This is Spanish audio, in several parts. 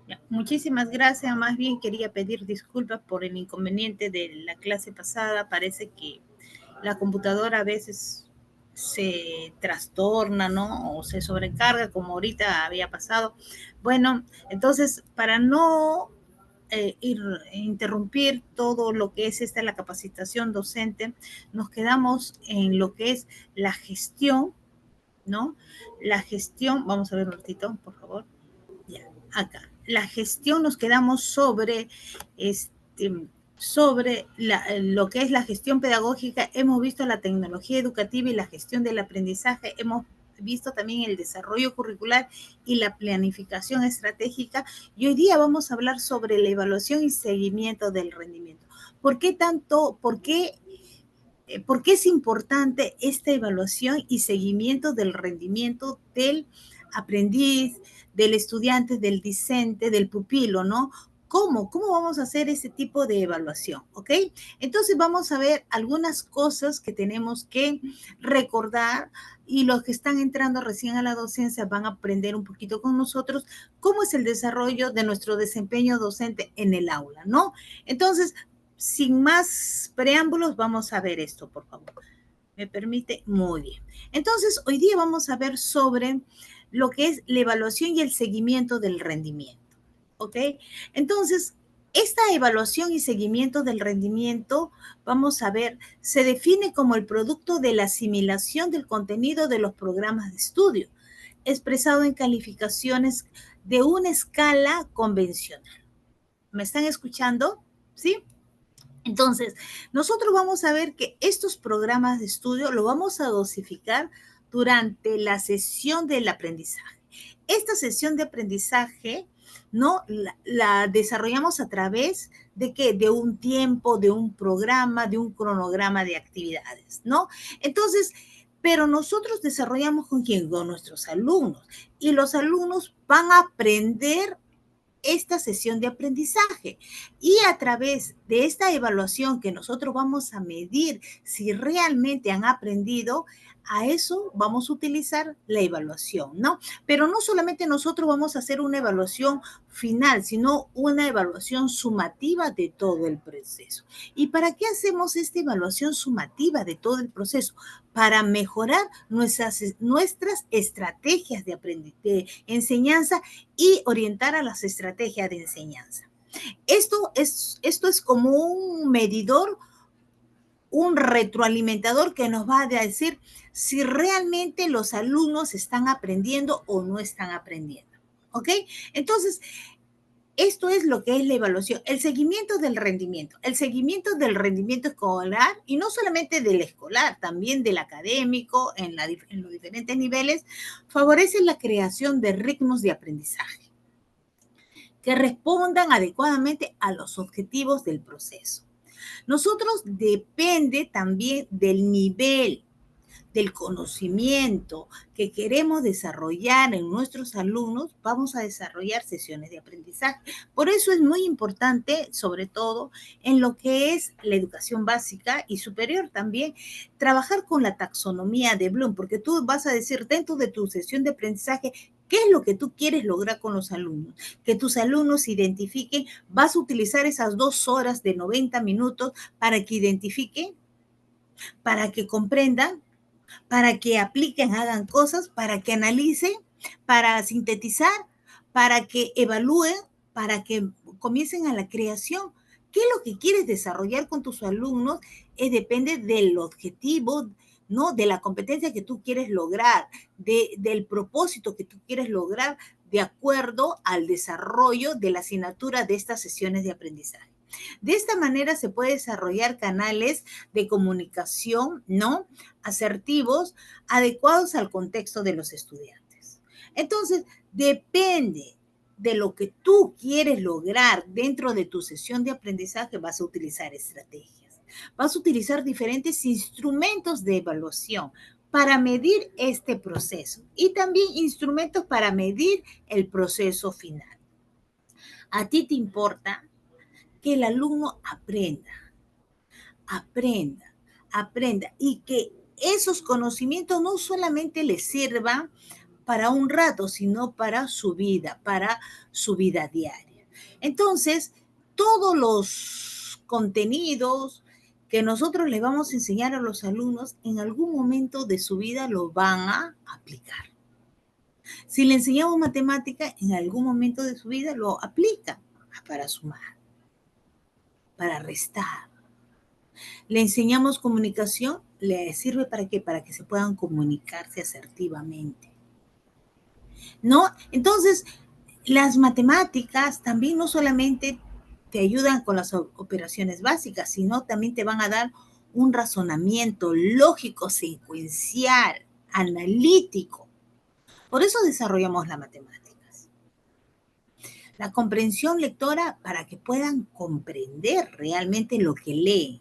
Ya, muchísimas gracias. Más bien quería pedir disculpas por el inconveniente de la clase pasada. Parece que la computadora a veces se trastorna, ¿no? O se sobrecarga, como ahorita había pasado. Bueno, entonces, para no interrumpir todo lo que es la capacitación docente, nos quedamos en lo que es la gestión, ¿no? La gestión, vamos a ver un ratito, por favor. Ya, acá. La gestión nos quedamos lo que es la gestión pedagógica. Hemos visto la tecnología educativa y la gestión del aprendizaje. Hemos visto también el desarrollo curricular y la planificación estratégica. Y hoy día vamos a hablar sobre la evaluación y seguimiento del rendimiento. ¿Por qué tanto? ¿Por qué es importante esta evaluación y seguimiento del rendimiento del aprendiz, del estudiante, del discente, del pupilo, ¿no? ¿Cómo vamos a hacer ese tipo de evaluación? ¿Ok? Entonces vamos a ver algunas cosas que tenemos que recordar y los que están entrando recién a la docencia van a aprender un poquito con nosotros cómo es el desarrollo de nuestro desempeño docente en el aula, ¿no? Entonces, sin más preámbulos, vamos a ver esto, por favor. ¿Me permite? Muy bien. Entonces, hoy día vamos a ver sobre lo que es la evaluación y el seguimiento del rendimiento. ¿Ok? Entonces, esta evaluación y seguimiento del rendimiento, vamos a ver, se define como el producto de la asimilación del contenido de los programas de estudio, expresado en calificaciones de una escala convencional. ¿Me están escuchando? ¿Sí? Entonces, nosotros vamos a ver que estos programas de estudio lo vamos a dosificar durante la sesión del aprendizaje. Esta sesión de aprendizaje, ¿no? La desarrollamos a través de qué? De un tiempo, de un programa, de un cronograma de actividades, ¿no? Entonces, pero nosotros desarrollamos con quién? Con nuestros alumnos. Y los alumnos van a aprender esta sesión de aprendizaje. Y a través de esta evaluación que nosotros vamos a medir si realmente han aprendido, a eso vamos a utilizar la evaluación, ¿no? Pero no solamente nosotros vamos a hacer una evaluación final, sino una evaluación sumativa de todo el proceso. ¿Y para qué hacemos esta evaluación sumativa de todo el proceso? Para mejorar nuestras estrategias de enseñanza y orientar a las estrategias de enseñanza. Esto es como un medidor, un retroalimentador que nos va a decir si realmente los alumnos están aprendiendo o no están aprendiendo. ¿Ok? Entonces, esto es lo que es la evaluación, el seguimiento del rendimiento. El seguimiento del rendimiento escolar, y no solamente del escolar, también del académico, en los diferentes niveles, favorece la creación de ritmos de aprendizaje que respondan adecuadamente a los objetivos del proceso. Nosotros depende también del nivel del conocimiento que queremos desarrollar en nuestros alumnos, vamos a desarrollar sesiones de aprendizaje. Por eso es muy importante, sobre todo en lo que es la educación básica y superior también, trabajar con la taxonomía de Bloom, porque tú vas a decir dentro de tu sesión de aprendizaje, ¿qué es lo que tú quieres lograr con los alumnos? Que tus alumnos identifiquen, vas a utilizar esas 2 horas de 90 minutos para que identifiquen, para que comprendan, para que apliquen, hagan cosas, para que analicen, para sintetizar, para que evalúen, para que comiencen a la creación. ¿Qué es lo que quieres desarrollar con tus alumnos? Depende del objetivo, ¿no? De la competencia que tú quieres lograr, del propósito que tú quieres lograr de acuerdo al desarrollo de la asignatura de estas sesiones de aprendizaje. De esta manera se puede desarrollar canales de comunicación, ¿no? Asertivos, adecuados al contexto de los estudiantes. Entonces, depende de lo que tú quieres lograr dentro de tu sesión de aprendizaje, vas a utilizar estrategias. Vas a utilizar diferentes instrumentos de evaluación para medir este proceso y también instrumentos para medir el proceso final. A ti te importa que el alumno aprenda y que esos conocimientos no solamente les sirvan para un rato, sino para su vida diaria. Entonces, todos los contenidos que nosotros le vamos a enseñar a los alumnos, en algún momento de su vida lo van a aplicar. Si le enseñamos matemática, en algún momento de su vida lo aplica para sumar, para restar. Le enseñamos comunicación, le sirve para qué? Para que se puedan comunicarse asertivamente. ¿No? Entonces, las matemáticas también no solamente te ayudan con las operaciones básicas, sino también te van a dar un razonamiento lógico, secuencial, analítico. Por eso desarrollamos las matemáticas. La comprensión lectora para que puedan comprender realmente lo que leen.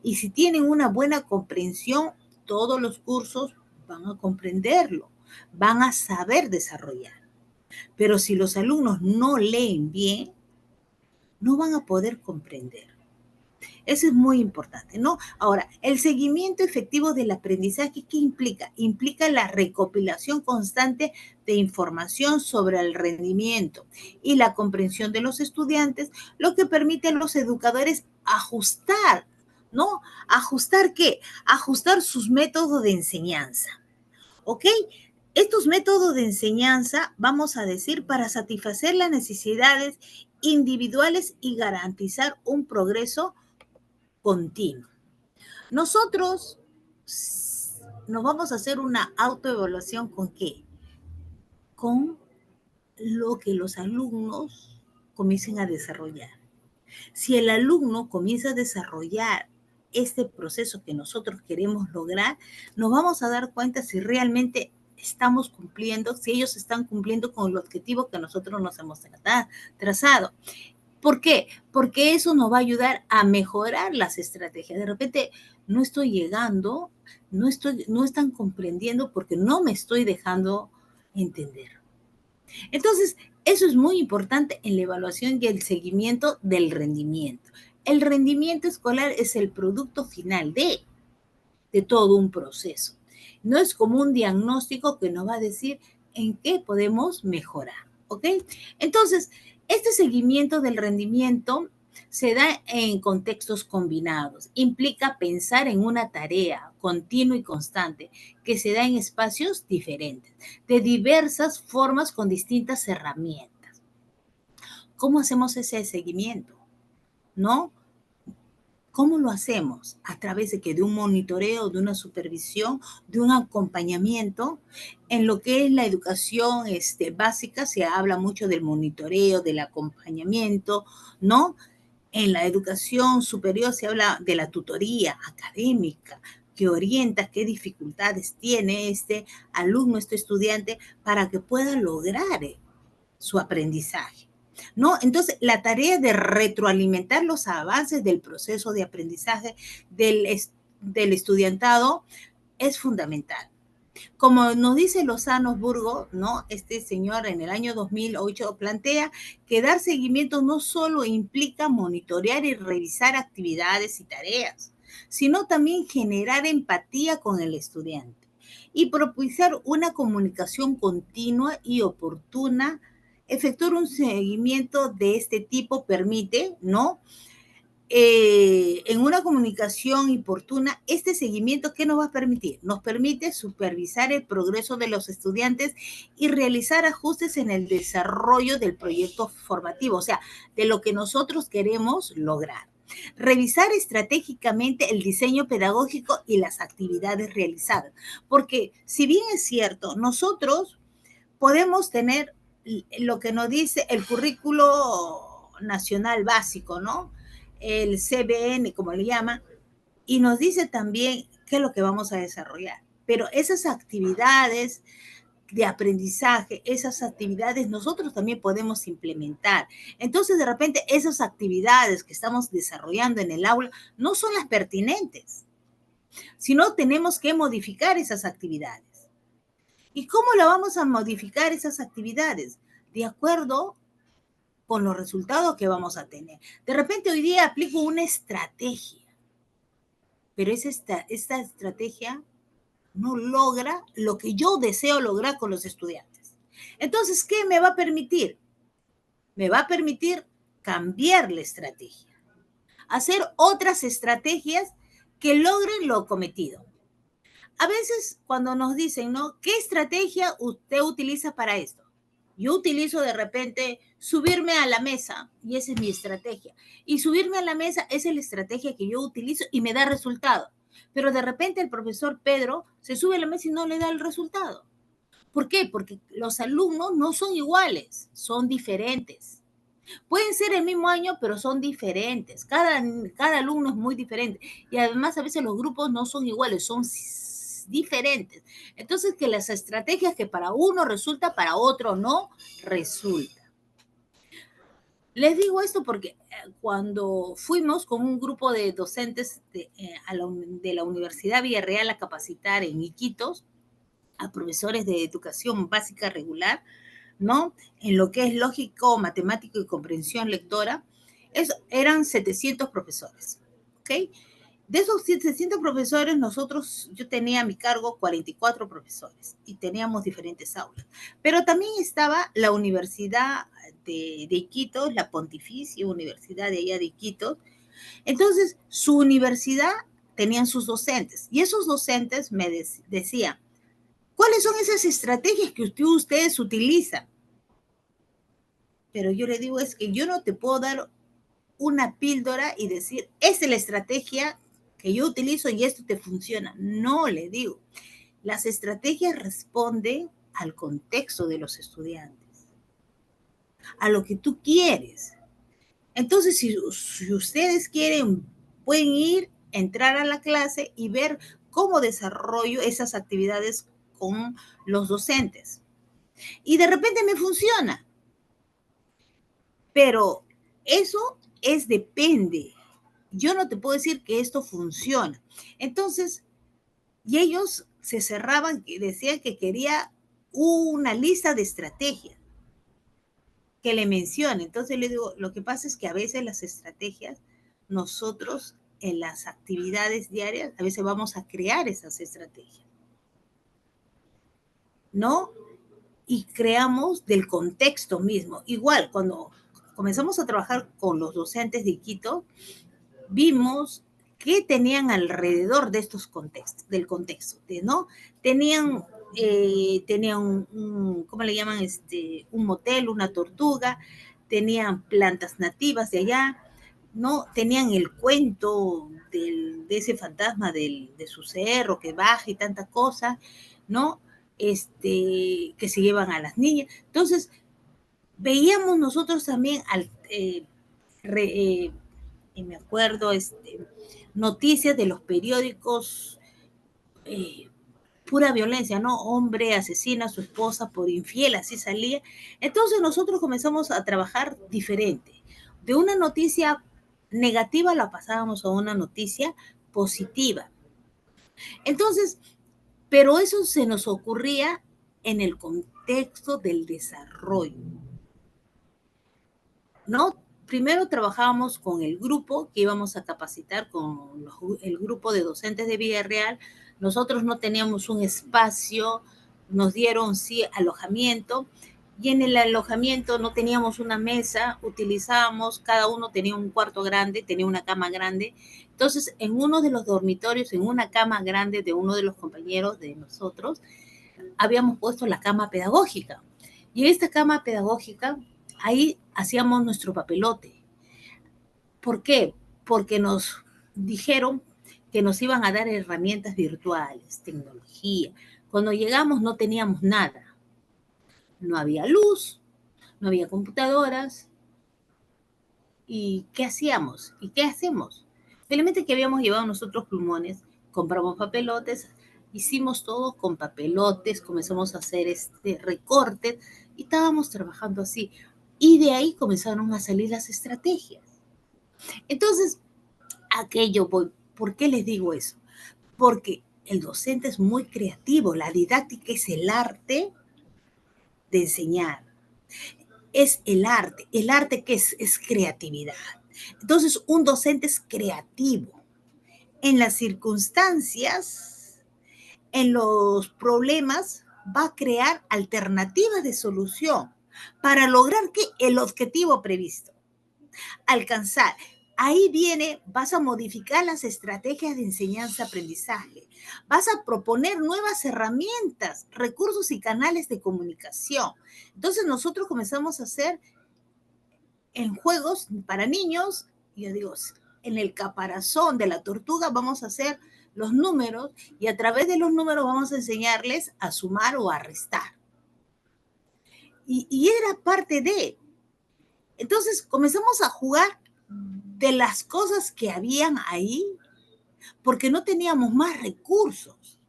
Y si tienen una buena comprensión, todos los cursos van a comprenderlo, van a saber desarrollar. Pero si los alumnos no leen bien, no van a poder comprender. Eso es muy importante, ¿no? Ahora, el seguimiento efectivo del aprendizaje, ¿qué implica? Implica la recopilación constante de información sobre el rendimiento y la comprensión de los estudiantes, lo que permite a los educadores ajustar, ¿no? ¿Ajustar qué? Ajustar sus métodos de enseñanza, ¿ok? Estos métodos de enseñanza, vamos a decir, para satisfacer las necesidades individuales y garantizar un progreso continuo. Nosotros nos vamos a hacer una autoevaluación ¿con qué? Con lo que los alumnos comiencen a desarrollar. Si el alumno comienza a desarrollar este proceso que nosotros queremos lograr, nos vamos a dar cuenta si realmente estamos cumpliendo, si ellos están cumpliendo con el objetivo que nosotros nos hemos trazado. ¿Por qué? Porque eso nos va a ayudar a mejorar las estrategias. De repente no estoy llegando, no están comprendiendo porque no me estoy dejando entender. Entonces, eso es muy importante en la evaluación y el seguimiento del rendimiento. El rendimiento escolar es el producto final de todo un proceso. No es como un diagnóstico que nos va a decir en qué podemos mejorar, ¿ok? Entonces, este seguimiento del rendimiento se da en contextos combinados. Implica pensar en una tarea continua y constante que se da en espacios diferentes, de diversas formas con distintas herramientas. ¿Cómo hacemos ese seguimiento? ¿No? ¿Cómo lo hacemos? A través de que de un monitoreo, de una supervisión, de un acompañamiento. En lo que es la educación básica se habla mucho del monitoreo, del acompañamiento, ¿no? En la educación superior se habla de la tutoría académica que orienta qué dificultades tiene este alumno, este estudiante, para que pueda lograr su aprendizaje, ¿no? Entonces, la tarea de retroalimentar los avances del proceso de aprendizaje del estudiantado es fundamental. Como nos dice Lozano Burgo, ¿no? Este señor en el año 2008 plantea que dar seguimiento no solo implica monitorear y revisar actividades y tareas, sino también generar empatía con el estudiante y propiciar una comunicación continua y oportuna. Efectuar un seguimiento de este tipo permite, ¿no? En una comunicación oportuna, este seguimiento, ¿qué nos va a permitir? Nos permite supervisar el progreso de los estudiantes y realizar ajustes en el desarrollo del proyecto formativo, o sea, de lo que nosotros queremos lograr. Revisar estratégicamente el diseño pedagógico y las actividades realizadas, porque si bien es cierto, nosotros podemos tener lo que nos dice el currículo nacional básico, ¿no? El CBN, como le llaman, y nos dice también qué es lo que vamos a desarrollar. Pero esas actividades de aprendizaje, esas actividades nosotros también podemos implementar. Entonces, de repente, esas actividades que estamos desarrollando en el aula no son las pertinentes, sino tenemos que modificar esas actividades. ¿Y cómo la vamos a modificar esas actividades? De acuerdo con los resultados que vamos a tener. De repente hoy día aplico una estrategia, pero esta estrategia no logra lo que yo deseo lograr con los estudiantes. Entonces, ¿qué me va a permitir? Me va a permitir cambiar la estrategia, hacer otras estrategias que logren lo cometido. A veces cuando nos dicen, ¿no? ¿Qué estrategia usted utiliza para esto? Yo utilizo de repente subirme a la mesa y esa es mi estrategia. Y subirme a la mesa esa es la estrategia que yo utilizo y me da resultado. Pero de repente el profesor Pedro se sube a la mesa y no le da el resultado. ¿Por qué? Porque los alumnos no son iguales, son diferentes. Pueden ser el mismo año, pero son diferentes. Cada alumno es muy diferente. Y además a veces los grupos no son iguales, son diferentes. Entonces que las estrategias que para uno resulta, para otro no resulta. Les digo esto porque cuando fuimos con un grupo de docentes de la Universidad Villarreal a capacitar en Iquitos a profesores de educación básica regular, ¿no? En lo que es lógico, matemático y comprensión lectora, eran 700 profesores, ¿ok? De esos 700 profesores, yo tenía a mi cargo 44 profesores y teníamos diferentes aulas. Pero también estaba la Universidad de Iquitos, la Pontificia Universidad de allá de Iquitos. Entonces, su universidad tenían sus docentes y esos docentes me decían, ¿cuáles son esas estrategias que ustedes utilizan? Pero yo le digo, es que yo no te puedo dar una píldora y decir, esa es la estrategia que yo utilizo y esto te funciona. No, le digo. Las estrategias responden al contexto de los estudiantes, a lo que tú quieres. Entonces, si ustedes quieren, pueden ir, entrar a la clase y ver cómo desarrollo esas actividades con los docentes. Y de repente me funciona. Pero eso depende. Yo no te puedo decir que esto funciona. Entonces, y ellos se cerraban y decían que quería una lista de estrategias que le mencione. Entonces le digo, lo que pasa es que a veces las estrategias, nosotros en las actividades diarias, a veces vamos a crear esas estrategias, ¿no? Y creamos del contexto mismo. Igual, cuando comenzamos a trabajar con los docentes de Iquitos, vimos qué tenían alrededor de estos contextos, del contexto, ¿no? Tenían, ¿cómo le llaman? Un motel, una tortuga, tenían plantas nativas de allá, ¿no? Tenían el cuento de ese fantasma de su cerro que baja y tanta cosa, ¿no? Que se llevan a las niñas. Entonces, veíamos nosotros también y me acuerdo noticias de los periódicos, pura violencia, ¿no? Hombre asesina a su esposa por infiel, así salía. Entonces nosotros comenzamos a trabajar diferente. De una noticia negativa la pasábamos a una noticia positiva. Entonces, pero eso se nos ocurría en el contexto del desarrollo, ¿no? Primero trabajábamos con el grupo que íbamos a capacitar, con el grupo de docentes de Villarreal. Nosotros no teníamos un espacio, nos dieron sí alojamiento y en el alojamiento no teníamos una mesa, utilizábamos, cada uno tenía un cuarto grande, tenía una cama grande. Entonces, en uno de los dormitorios, en una cama grande de uno de los compañeros de nosotros, habíamos puesto la cama pedagógica. Y en esta cama pedagógica, ahí hacíamos nuestro papelote. ¿Por qué? Porque nos dijeron que nos iban a dar herramientas virtuales, tecnología. Cuando llegamos no teníamos nada. No había luz, no había computadoras. ¿Y qué hacíamos? ¿Y qué hacemos? Simplemente que habíamos llevado nosotros plumones, compramos papelotes, hicimos todo con papelotes, comenzamos a hacer recortes y estábamos trabajando así. Y de ahí comenzaron a salir las estrategias. Entonces, ¿por qué les digo eso? Porque el docente es muy creativo, la didáctica es el arte de enseñar, es el arte que es creatividad. Entonces, un docente es creativo en las circunstancias en los problemas va a crear alternativas de solución para lograr que el objetivo previsto, alcanzar. Ahí viene, vas a modificar las estrategias de enseñanza-aprendizaje, vas a proponer nuevas herramientas, recursos y canales de comunicación. Entonces nosotros comenzamos a hacer en juegos para niños, yo digo, en el caparazón de la tortuga vamos a hacer los números y a través de los números vamos a enseñarles a sumar o a restar. Y era parte de. Entonces comenzamos a jugar de las cosas que habían ahí porque no teníamos más recursos.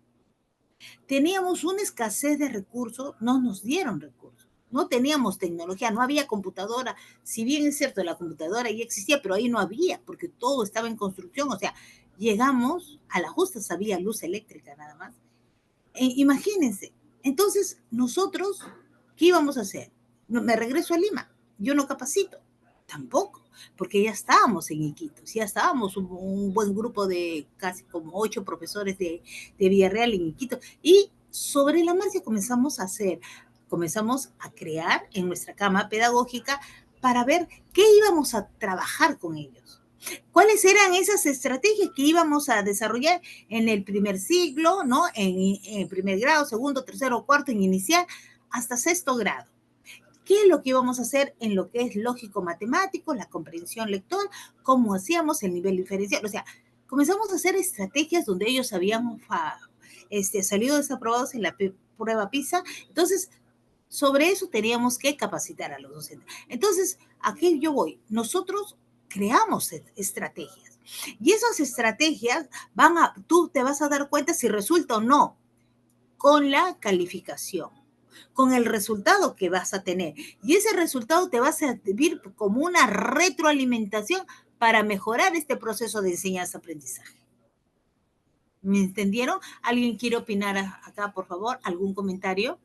Teníamos una escasez de recursos, no nos dieron recursos. No teníamos tecnología, no había computadora. Si bien es cierto, la computadora ya existía, pero ahí no había, porque todo estaba en construcción. O sea, llegamos, a la justa había luz eléctrica nada más. Imagínense. Entonces, nosotros, ¿qué íbamos a hacer? Me regreso a Lima. Yo no capacito. Tampoco, porque ya estábamos en Iquitos, ya estábamos un buen grupo de casi como 8 profesores de Villarreal en Iquitos. Y sobre la marcha comenzamos a crear en nuestra cama pedagógica para ver qué íbamos a trabajar con ellos. ¿Cuáles eran esas estrategias que íbamos a desarrollar en el primer ciclo, ¿no? En primer grado, segundo, tercero, cuarto, en inicial, hasta sexto grado? ¿Qué es lo que íbamos a hacer en lo que es lógico-matemático, la comprensión lectora, cómo hacíamos el nivel diferencial? O sea, comenzamos a hacer estrategias donde ellos habían salido desaprobados en la prueba PISA. Entonces, sobre eso teníamos que capacitar a los docentes. Entonces, ¿a qué yo voy? Nosotros creamos estrategias. Y esas estrategias tú te vas a dar cuenta si resulta o no con la calificación, con el resultado que vas a tener. Y ese resultado te va a servir como una retroalimentación para mejorar este proceso de enseñanza-aprendizaje. ¿Me entendieron? ¿Alguien quiere opinar acá, por favor? ¿Algún comentario?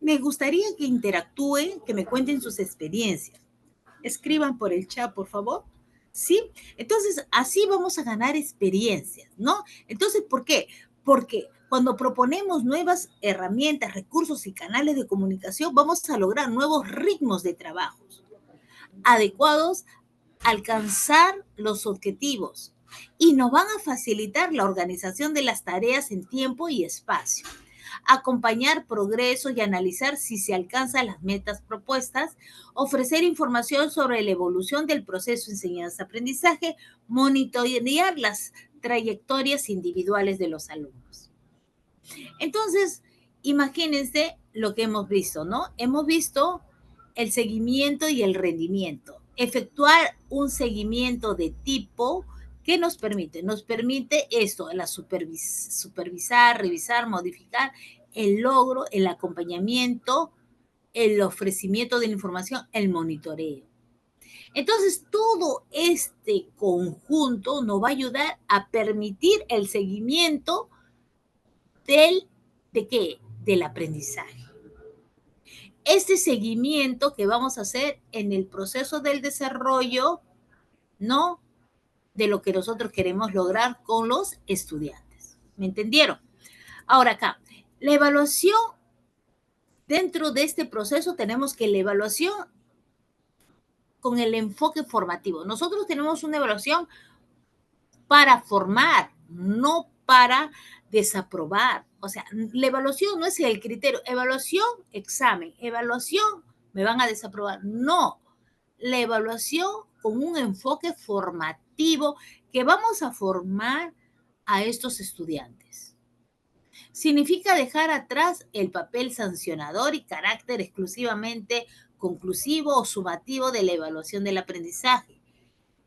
Me gustaría que interactúen, que me cuenten sus experiencias. Escriban por el chat, por favor. ¿Sí? Entonces, así vamos a ganar experiencias, ¿no? Entonces, ¿por qué? Porque cuando proponemos nuevas herramientas, recursos y canales de comunicación, vamos a lograr nuevos ritmos de trabajo adecuados a alcanzar los objetivos y nos van a facilitar la organización de las tareas en tiempo y espacio, acompañar progreso y analizar si se alcanzan las metas propuestas, ofrecer información sobre la evolución del proceso de enseñanza-aprendizaje, monitorear las trayectorias individuales de los alumnos. Entonces, imagínense lo que hemos visto, ¿no? Hemos visto el seguimiento y el rendimiento. Efectuar un seguimiento de tipo ¿qué nos permite? Nos permite esto, supervisar, revisar, modificar el logro, el acompañamiento, el ofrecimiento de la información, el monitoreo. Entonces, todo este conjunto nos va a ayudar a permitir el seguimiento ¿de qué? Del aprendizaje. Este seguimiento que vamos a hacer en el proceso del desarrollo, ¿no? De lo que nosotros queremos lograr con los estudiantes. ¿Me entendieron? Ahora acá, la evaluación, dentro de este proceso tenemos que la evaluación con el enfoque formativo. Nosotros tenemos una evaluación para formar, no para desaprobar. O sea, la evaluación no es el criterio. Evaluación, examen. Evaluación, me van a desaprobar. No. La evaluación con un enfoque formativo que vamos a formar a estos estudiantes. Significa dejar atrás el papel sancionador y carácter exclusivamente conclusivo o sumativo de la evaluación del aprendizaje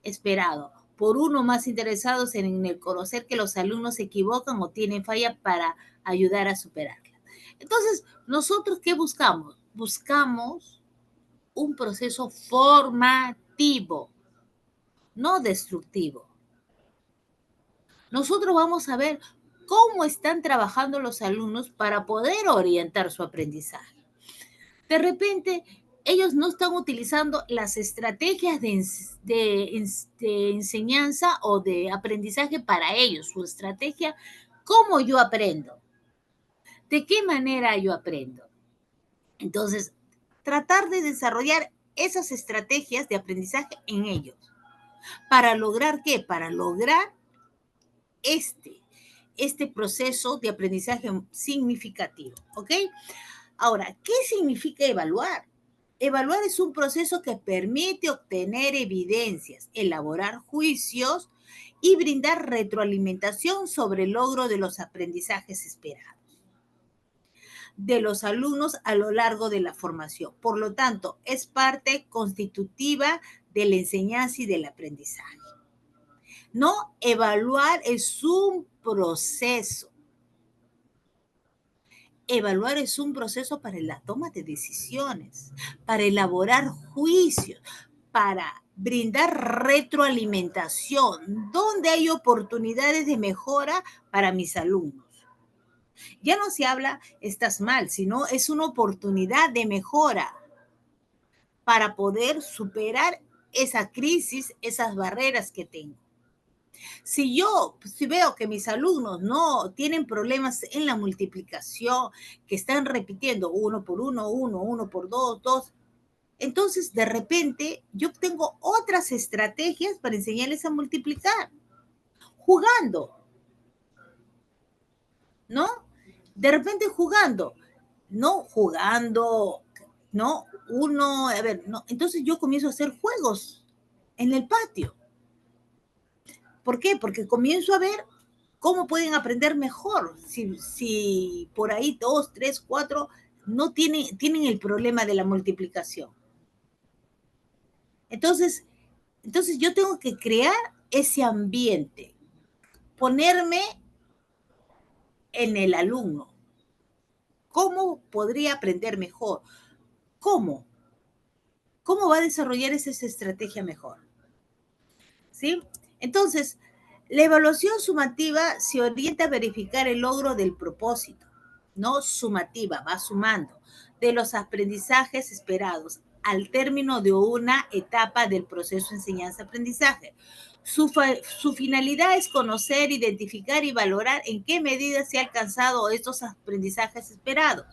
esperado por uno más interesados en el conocer que los alumnos se equivocan o tienen falla para ayudar a superarla. Entonces, ¿nosotros qué buscamos? Buscamos un proceso formativo, no destructivo. Nosotros vamos a ver cómo están trabajando los alumnos para poder orientar su aprendizaje. De repente, ellos no están utilizando las estrategias de enseñanza o de aprendizaje para ellos. Su estrategia ¿Cómo yo aprendo? ¿De qué manera yo aprendo? Entonces, tratar de desarrollar esas estrategias de aprendizaje en ellos. ¿Para lograr qué? Para lograr este proceso de aprendizaje significativo, ¿ok? Ahora, ¿qué significa evaluar? Evaluar es un proceso que permite obtener evidencias, elaborar juicios y brindar retroalimentación sobre el logro de los aprendizajes esperados de los alumnos a lo largo de la formación. Por lo tanto, es parte constitutiva de la enseñanza y del aprendizaje. No, evaluar es un proceso. Evaluar es un proceso para la toma de decisiones, para elaborar juicios, para brindar retroalimentación, donde hay oportunidades de mejora para mis alumnos. Ya no se habla, estás mal, sino es una oportunidad de mejora para poder superar esa crisis, esas barreras que tengo. Si veo que mis alumnos no tienen problemas en la multiplicación, que están repitiendo 1 por 1, 1, 1 por 2, 2, entonces de repente yo tengo otras estrategias para enseñarles a multiplicar, jugando, ¿no? De repente jugando, no jugando, ¿no? Uno, a ver, no. Entonces yo comienzo a hacer juegos en el patio. ¿Por qué? Porque comienzo a ver cómo pueden aprender mejor. Si por ahí 2, 3, 4 no tienen el problema de la multiplicación. Entonces yo tengo que crear ese ambiente, ponerme en el alumno. ¿Cómo podría aprender mejor? ¿Cómo? ¿Cómo va a desarrollar esa estrategia mejor? ¿Sí? Entonces, la evaluación sumativa se orienta a verificar el logro del propósito, no sumativa, va sumando, de los aprendizajes esperados al término de una etapa del proceso de enseñanza-aprendizaje. Su finalidad es conocer, identificar y valorar en qué medida se han alcanzado estos aprendizajes esperados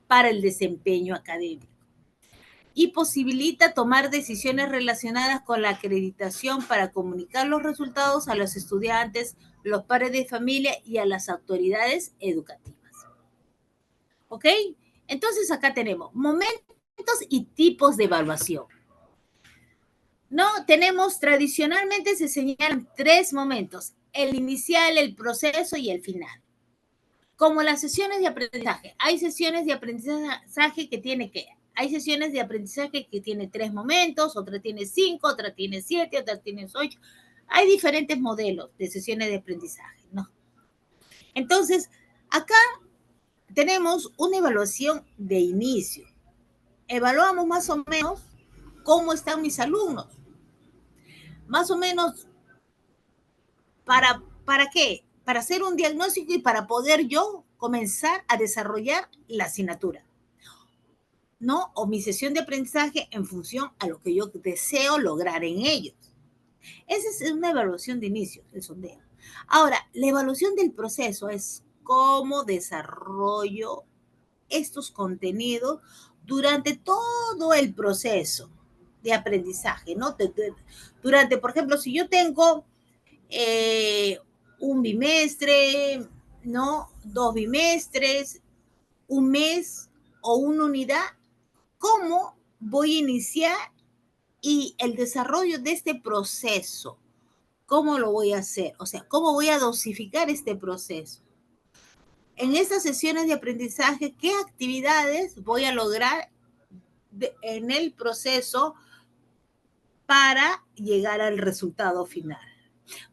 para el desempeño académico y posibilita tomar decisiones relacionadas con la acreditación para comunicar los resultados a los estudiantes, los padres de familia y a las autoridades educativas. ¿Ok? Entonces acá tenemos momentos y tipos de evaluación. No, tenemos tradicionalmente se señalan 3 momentos, el inicial, el proceso y el final. Como las sesiones de aprendizaje, hay sesiones de aprendizaje que tiene que hay sesiones de aprendizaje que tiene 3 momentos, otra tiene 5, otra tiene 7, otra tiene 8. Hay diferentes modelos de sesiones de aprendizaje, ¿no? Entonces, acá tenemos una evaluación de inicio. Evaluamos más o menos cómo están mis alumnos. Más o menos, ¿para qué? Para hacer un diagnóstico y para poder yo comenzar a desarrollar la asignatura. ¿No? O mi sesión de aprendizaje en función a lo que yo deseo lograr en ellos. Esa es una evaluación de inicio, el sondeo. Ahora, la evaluación del proceso es cómo desarrollo estos contenidos durante todo el proceso de aprendizaje, ¿no? Durante, por ejemplo, si yo tengo un bimestre, ¿no? 2 bimestres, un mes o una unidad, ¿cómo voy a iniciar y el desarrollo de este proceso? ¿Cómo lo voy a hacer? O sea, ¿cómo voy a dosificar este proceso? En estas sesiones de aprendizaje, ¿qué actividades voy a lograr en el proceso para llegar al resultado final?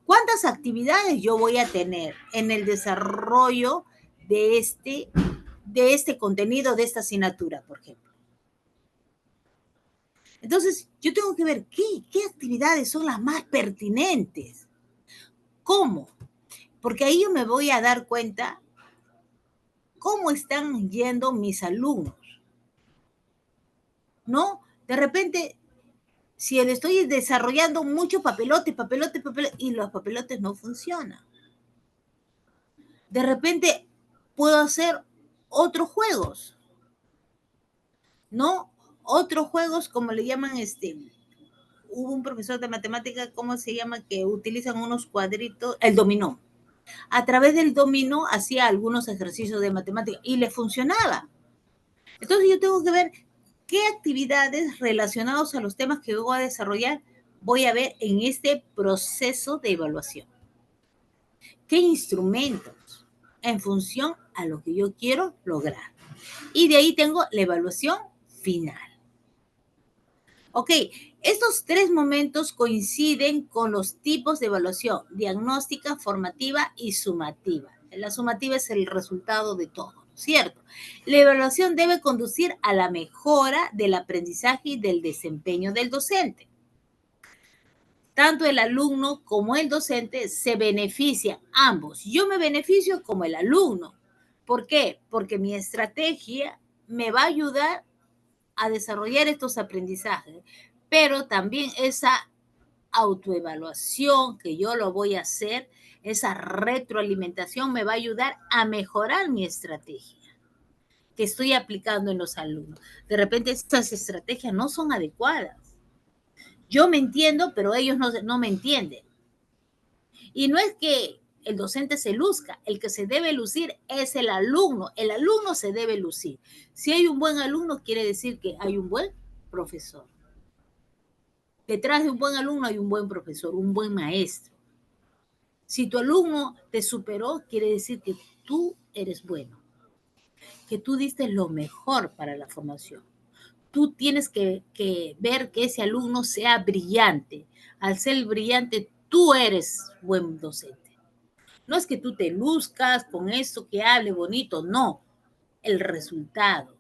¿Cuántas actividades yo voy a tener en el desarrollo de este contenido, de esta asignatura, por ejemplo? Entonces, yo tengo que ver qué actividades son las más pertinentes. ¿Cómo? Porque ahí yo me voy a dar cuenta cómo están yendo mis alumnos. ¿No? De repente, si le estoy desarrollando mucho papelote, y los papelotes no funcionan. De repente puedo hacer otros juegos, ¿no? Otros juegos, como le llaman, hubo un profesor de matemática, ¿cómo se llama? Que utilizan unos cuadritos, el dominó. A través del dominó hacía algunos ejercicios de matemática y le funcionaba. Entonces yo tengo que ver qué actividades relacionadas a los temas que voy a desarrollar voy a ver en este proceso de evaluación. ¿Qué instrumentos? En función a lo que yo quiero lograr. Y de ahí tengo la evaluación final. Ok, estos tres momentos coinciden con los tipos de evaluación: diagnóstica, formativa y sumativa. La sumativa es el resultado de todo, ¿cierto? La evaluación debe conducir a la mejora del aprendizaje y del desempeño del docente. Tanto el alumno como el docente se benefician, ambos. Yo me beneficio como el alumno. ¿Por qué? Porque mi estrategia me va a ayudar a desarrollar estos aprendizajes, pero también esa autoevaluación que yo lo voy a hacer, esa retroalimentación me va a ayudar a mejorar mi estrategia que estoy aplicando en los alumnos. De repente estas estrategias no son adecuadas. Yo me entiendo, pero ellos no me entienden. Y no es que el docente se luzca, el que se debe lucir es el alumno se debe lucir. Si hay un buen alumno, quiere decir que hay un buen profesor. Detrás de un buen alumno hay un buen profesor, un buen maestro. Si tu alumno te superó, quiere decir que tú eres bueno, que tú diste lo mejor para la formación. Tú tienes que ver que ese alumno sea brillante. Al ser brillante, tú eres buen docente. No es que tú te luzcas con eso, que hable bonito, no. El resultado.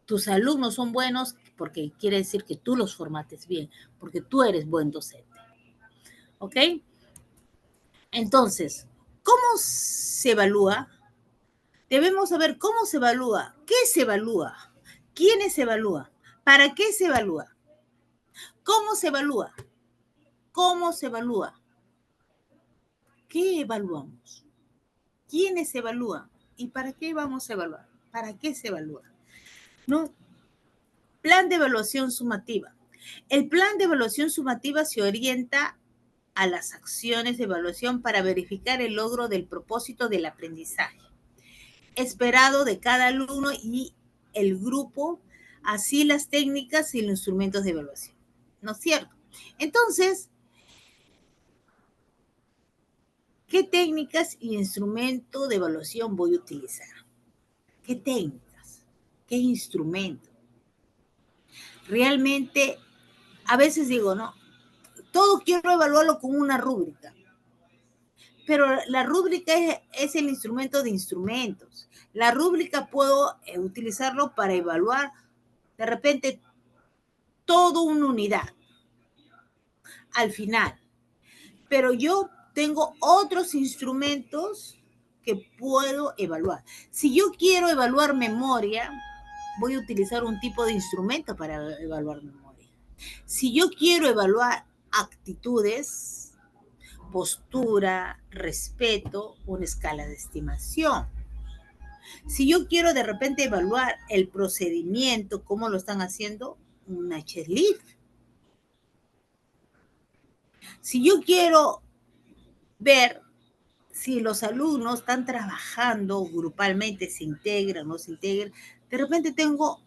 Tus alumnos son buenos porque quiere decir que tú los formates bien, porque tú eres buen docente. ¿Ok? Entonces, ¿cómo se evalúa? Debemos saber cómo se evalúa, qué se evalúa, quiénes se evalúan, para qué se evalúa, cómo se evalúa, cómo se evalúa, qué evaluamos, quiénes se evalúan y para qué vamos a evaluar, para qué se evalúa. ¿No? Plan de evaluación sumativa. El plan de evaluación sumativa se orienta a las acciones de evaluación para verificar el logro del propósito del aprendizaje esperado de cada alumno y el grupo, así las técnicas y los instrumentos de evaluación. ¿No es cierto? Entonces, ¿qué técnicas y instrumento de evaluación voy a utilizar? ¿Qué técnicas? ¿Qué instrumento? Realmente, a veces digo, no, todo quiero evaluarlo con una rúbrica. Pero la rúbrica es el instrumento de instrumentos. La rúbrica puedo utilizarlo para evaluar de repente toda una unidad al final. Pero yo tengo otros instrumentos que puedo evaluar. Si yo quiero evaluar memoria, voy a utilizar un tipo de instrumento para evaluar memoria. Si yo quiero evaluar actitudes, postura, respeto, una escala de estimación. Si yo quiero de repente evaluar el procedimiento, cómo lo están haciendo, una checklist. Si yo quiero ver si los alumnos están trabajando grupalmente, se integran, no se integran, de repente tengo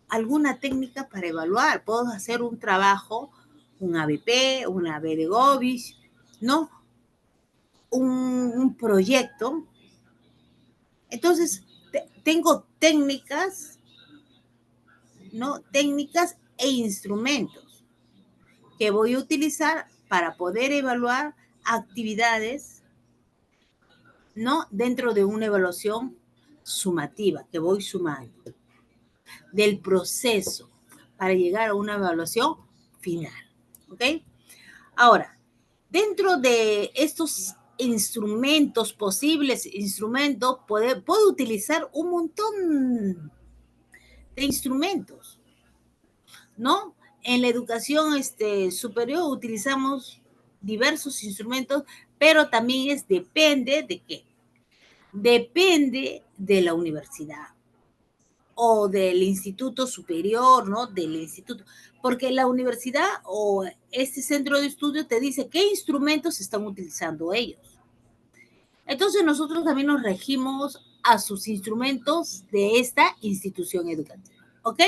alguna técnica para evaluar. Puedo hacer un trabajo, un ABP, una AB de Govich, ¿no? Un proyecto. Entonces, tengo técnicas, ¿no? Técnicas e instrumentos que voy a utilizar para poder evaluar actividades, ¿no? Dentro de una evaluación sumativa que voy sumando del proceso para llegar a una evaluación final. ¿Ok? Ahora, dentro de estos instrumentos, posibles instrumentos, puedo utilizar un montón de instrumentos, ¿no? En la educación superior utilizamos diversos instrumentos, pero también depende de qué. depende de la universidad o del instituto superior, ¿no? Del instituto, porque la universidad o este centro de estudio te dice qué instrumentos están utilizando ellos. Entonces nosotros también nos regimos a sus instrumentos de esta institución educativa, ¿ok?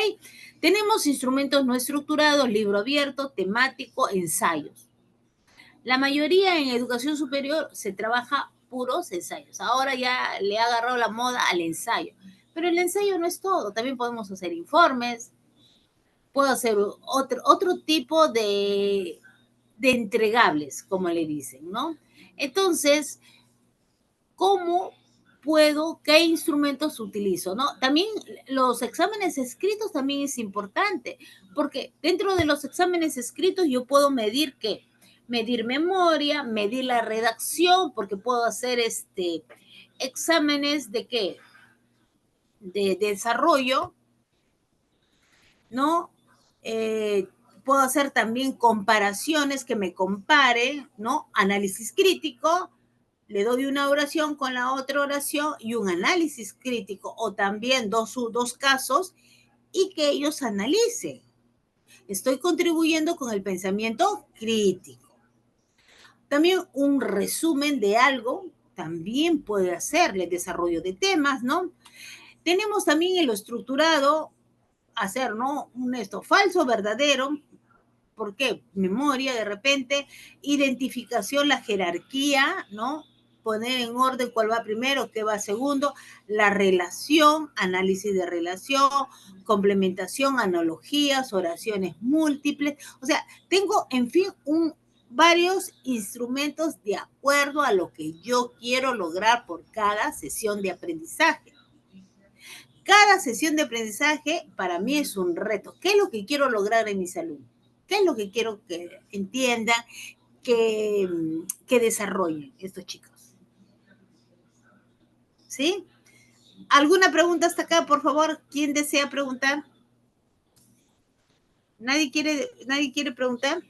Tenemos instrumentos no estructurados, libro abierto, temático, ensayos. La mayoría en educación superior se trabaja puros ensayos. Ahora ya le ha agarrado la moda al ensayo. Pero el ensayo no es todo. También podemos hacer informes, puedo hacer otro tipo de entregables, como le dicen, ¿no? Entonces, ¿cómo puedo, qué instrumentos utilizo, ¿no? También los exámenes escritos también es importante, porque dentro de los exámenes escritos yo puedo medir qué, medir memoria, medir la redacción, porque puedo hacer exámenes de qué, de desarrollo, ¿no? Puedo hacer también comparaciones que me compare, ¿no? Análisis crítico, le doy una oración con la otra oración y un análisis crítico o también dos casos y que ellos analicen. Estoy contribuyendo con el pensamiento crítico. También un resumen de algo también puede hacerle desarrollo de temas, ¿no? Tenemos también en lo estructurado hacer, ¿no? Un esto falso, verdadero. ¿Por qué? Memoria de repente, identificación, la jerarquía, ¿no? Poner en orden cuál va primero, qué va segundo, la relación, análisis de relación, complementación, analogías, oraciones múltiples. O sea, tengo, en fin, varios instrumentos de acuerdo a lo que yo quiero lograr por cada sesión de aprendizaje. Cada sesión de aprendizaje para mí es un reto. ¿Qué es lo que quiero lograr en mis alumnos? ¿Qué es lo que quiero que entiendan, que desarrollen estos chicos? ¿Sí? ¿Alguna pregunta hasta acá, por favor? ¿Quién desea preguntar? ¿Nadie quiere preguntar?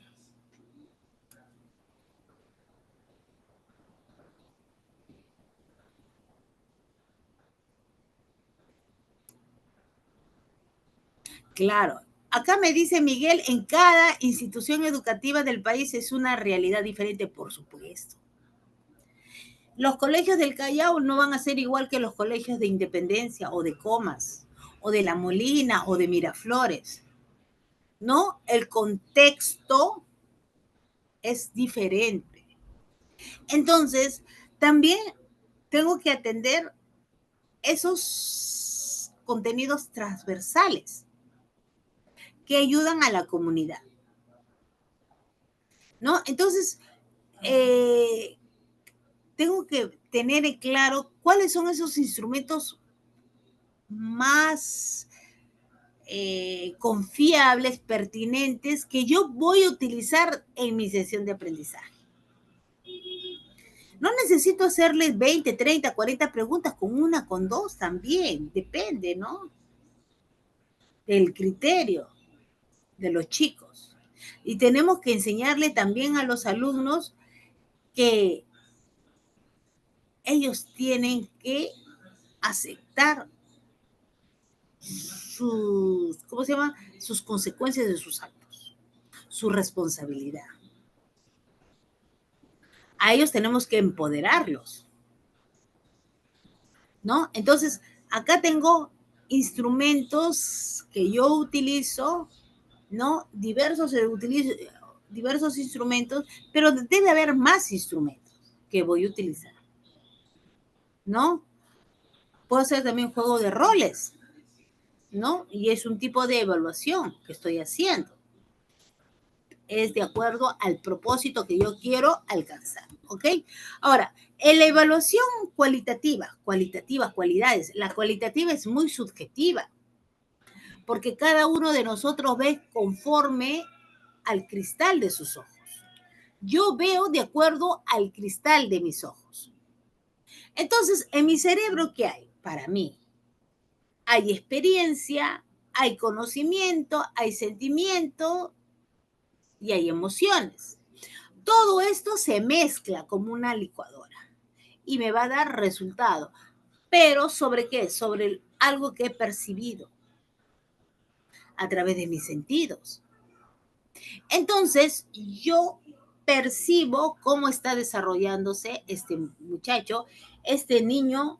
Claro. Acá me dice Miguel, en cada institución educativa del país es una realidad diferente, por supuesto. Los colegios del Callao no van a ser igual que los colegios de Independencia o de Comas, o de La Molina o de Miraflores, ¿no? El contexto es diferente. Entonces, también tengo que atender esos contenidos transversales que ayudan a la comunidad, ¿no? Entonces, eh, tengo que tener en claro cuáles son esos instrumentos más confiables, pertinentes, que yo voy a utilizar en mi sesión de aprendizaje. No necesito hacerles 20, 30, 40 preguntas, con una, con dos también, depende, ¿no? Del criterio de los chicos. Y tenemos que enseñarle también a los alumnos que ellos tienen que aceptar sus, ¿cómo se llama? Sus consecuencias de sus actos, su responsabilidad. A ellos tenemos que empoderarlos, ¿no? Entonces, acá tengo instrumentos que yo utilizo, ¿no? Diversos instrumentos, pero debe haber más instrumentos que voy a utilizar, ¿no? Puedo hacer también juego de roles, ¿no? Y es un tipo de evaluación que estoy haciendo. Es de acuerdo al propósito que yo quiero alcanzar, ¿ok? Ahora, en la evaluación cualitativa, cualidades, la cualitativa es muy subjetiva, porque cada uno de nosotros ve conforme al cristal de sus ojos. Yo veo de acuerdo al cristal de mis ojos. Entonces, en mi cerebro, ¿qué hay? Para mí, hay experiencia, hay conocimiento, hay sentimiento y hay emociones. Todo esto se mezcla como una licuadora y me va a dar resultado. pero ¿sobre qué? Sobre algo que he percibido a través de mis sentidos. Entonces, yo percibo cómo está desarrollándose este muchacho, este niño,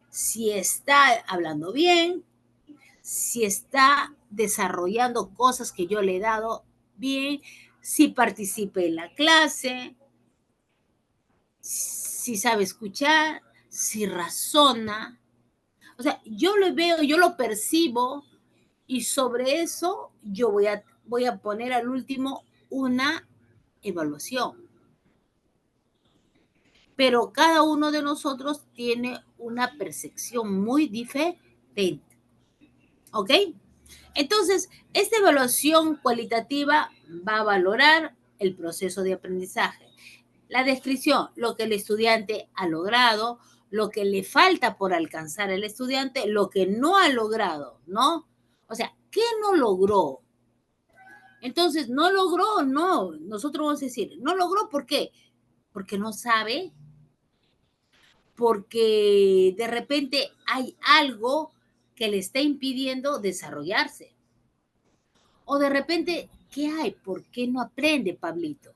si está hablando bien, si está desarrollando cosas que yo le he dado bien, si participa en la clase, si sabe escuchar, si razona. O sea, yo lo veo, yo lo percibo y sobre eso yo voy a poner al último una evaluación. Pero cada uno de nosotros tiene una percepción muy diferente. ¿Ok? Entonces, esta evaluación cualitativa va a valorar el proceso de aprendizaje. La descripción, lo que el estudiante ha logrado, lo que le falta por alcanzar al estudiante, lo que no ha logrado, ¿no? O sea, ¿qué no logró? Entonces, no logró, no. Nosotros vamos a decir, no logró, ¿por qué? Porque no sabe, porque de repente hay algo que le está impidiendo desarrollarse. O de repente, ¿qué hay? ¿Por qué no aprende Pablito?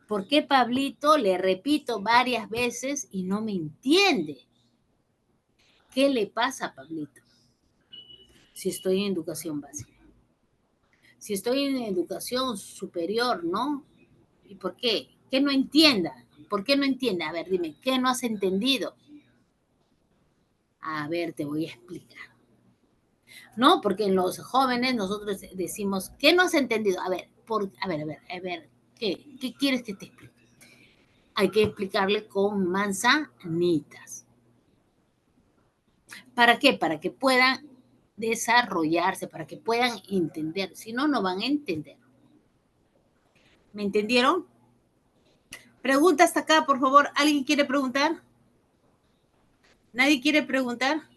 ¿Por qué Pablito le repito varias veces y no me entiende? ¿Qué le pasa a Pablito? Si estoy en educación básica. Si estoy en educación superior, ¿no? ¿Y por qué? ¿Qué no entienda? ¿Por qué no entiende? A ver, dime, ¿qué no has entendido? A ver, te voy a explicar. ¿No? Porque en los jóvenes nosotros decimos, ¿qué no has entendido? A ver, a ver, ¿qué quieres que te explique? Hay que explicarle con manzanitas. ¿Para qué? Para que puedan desarrollarse, para que puedan entender. Si no, no van a entender. ¿Me entendieron? Pregunta hasta acá, por favor. ¿Alguien quiere preguntar? ¿Nadie quiere preguntar?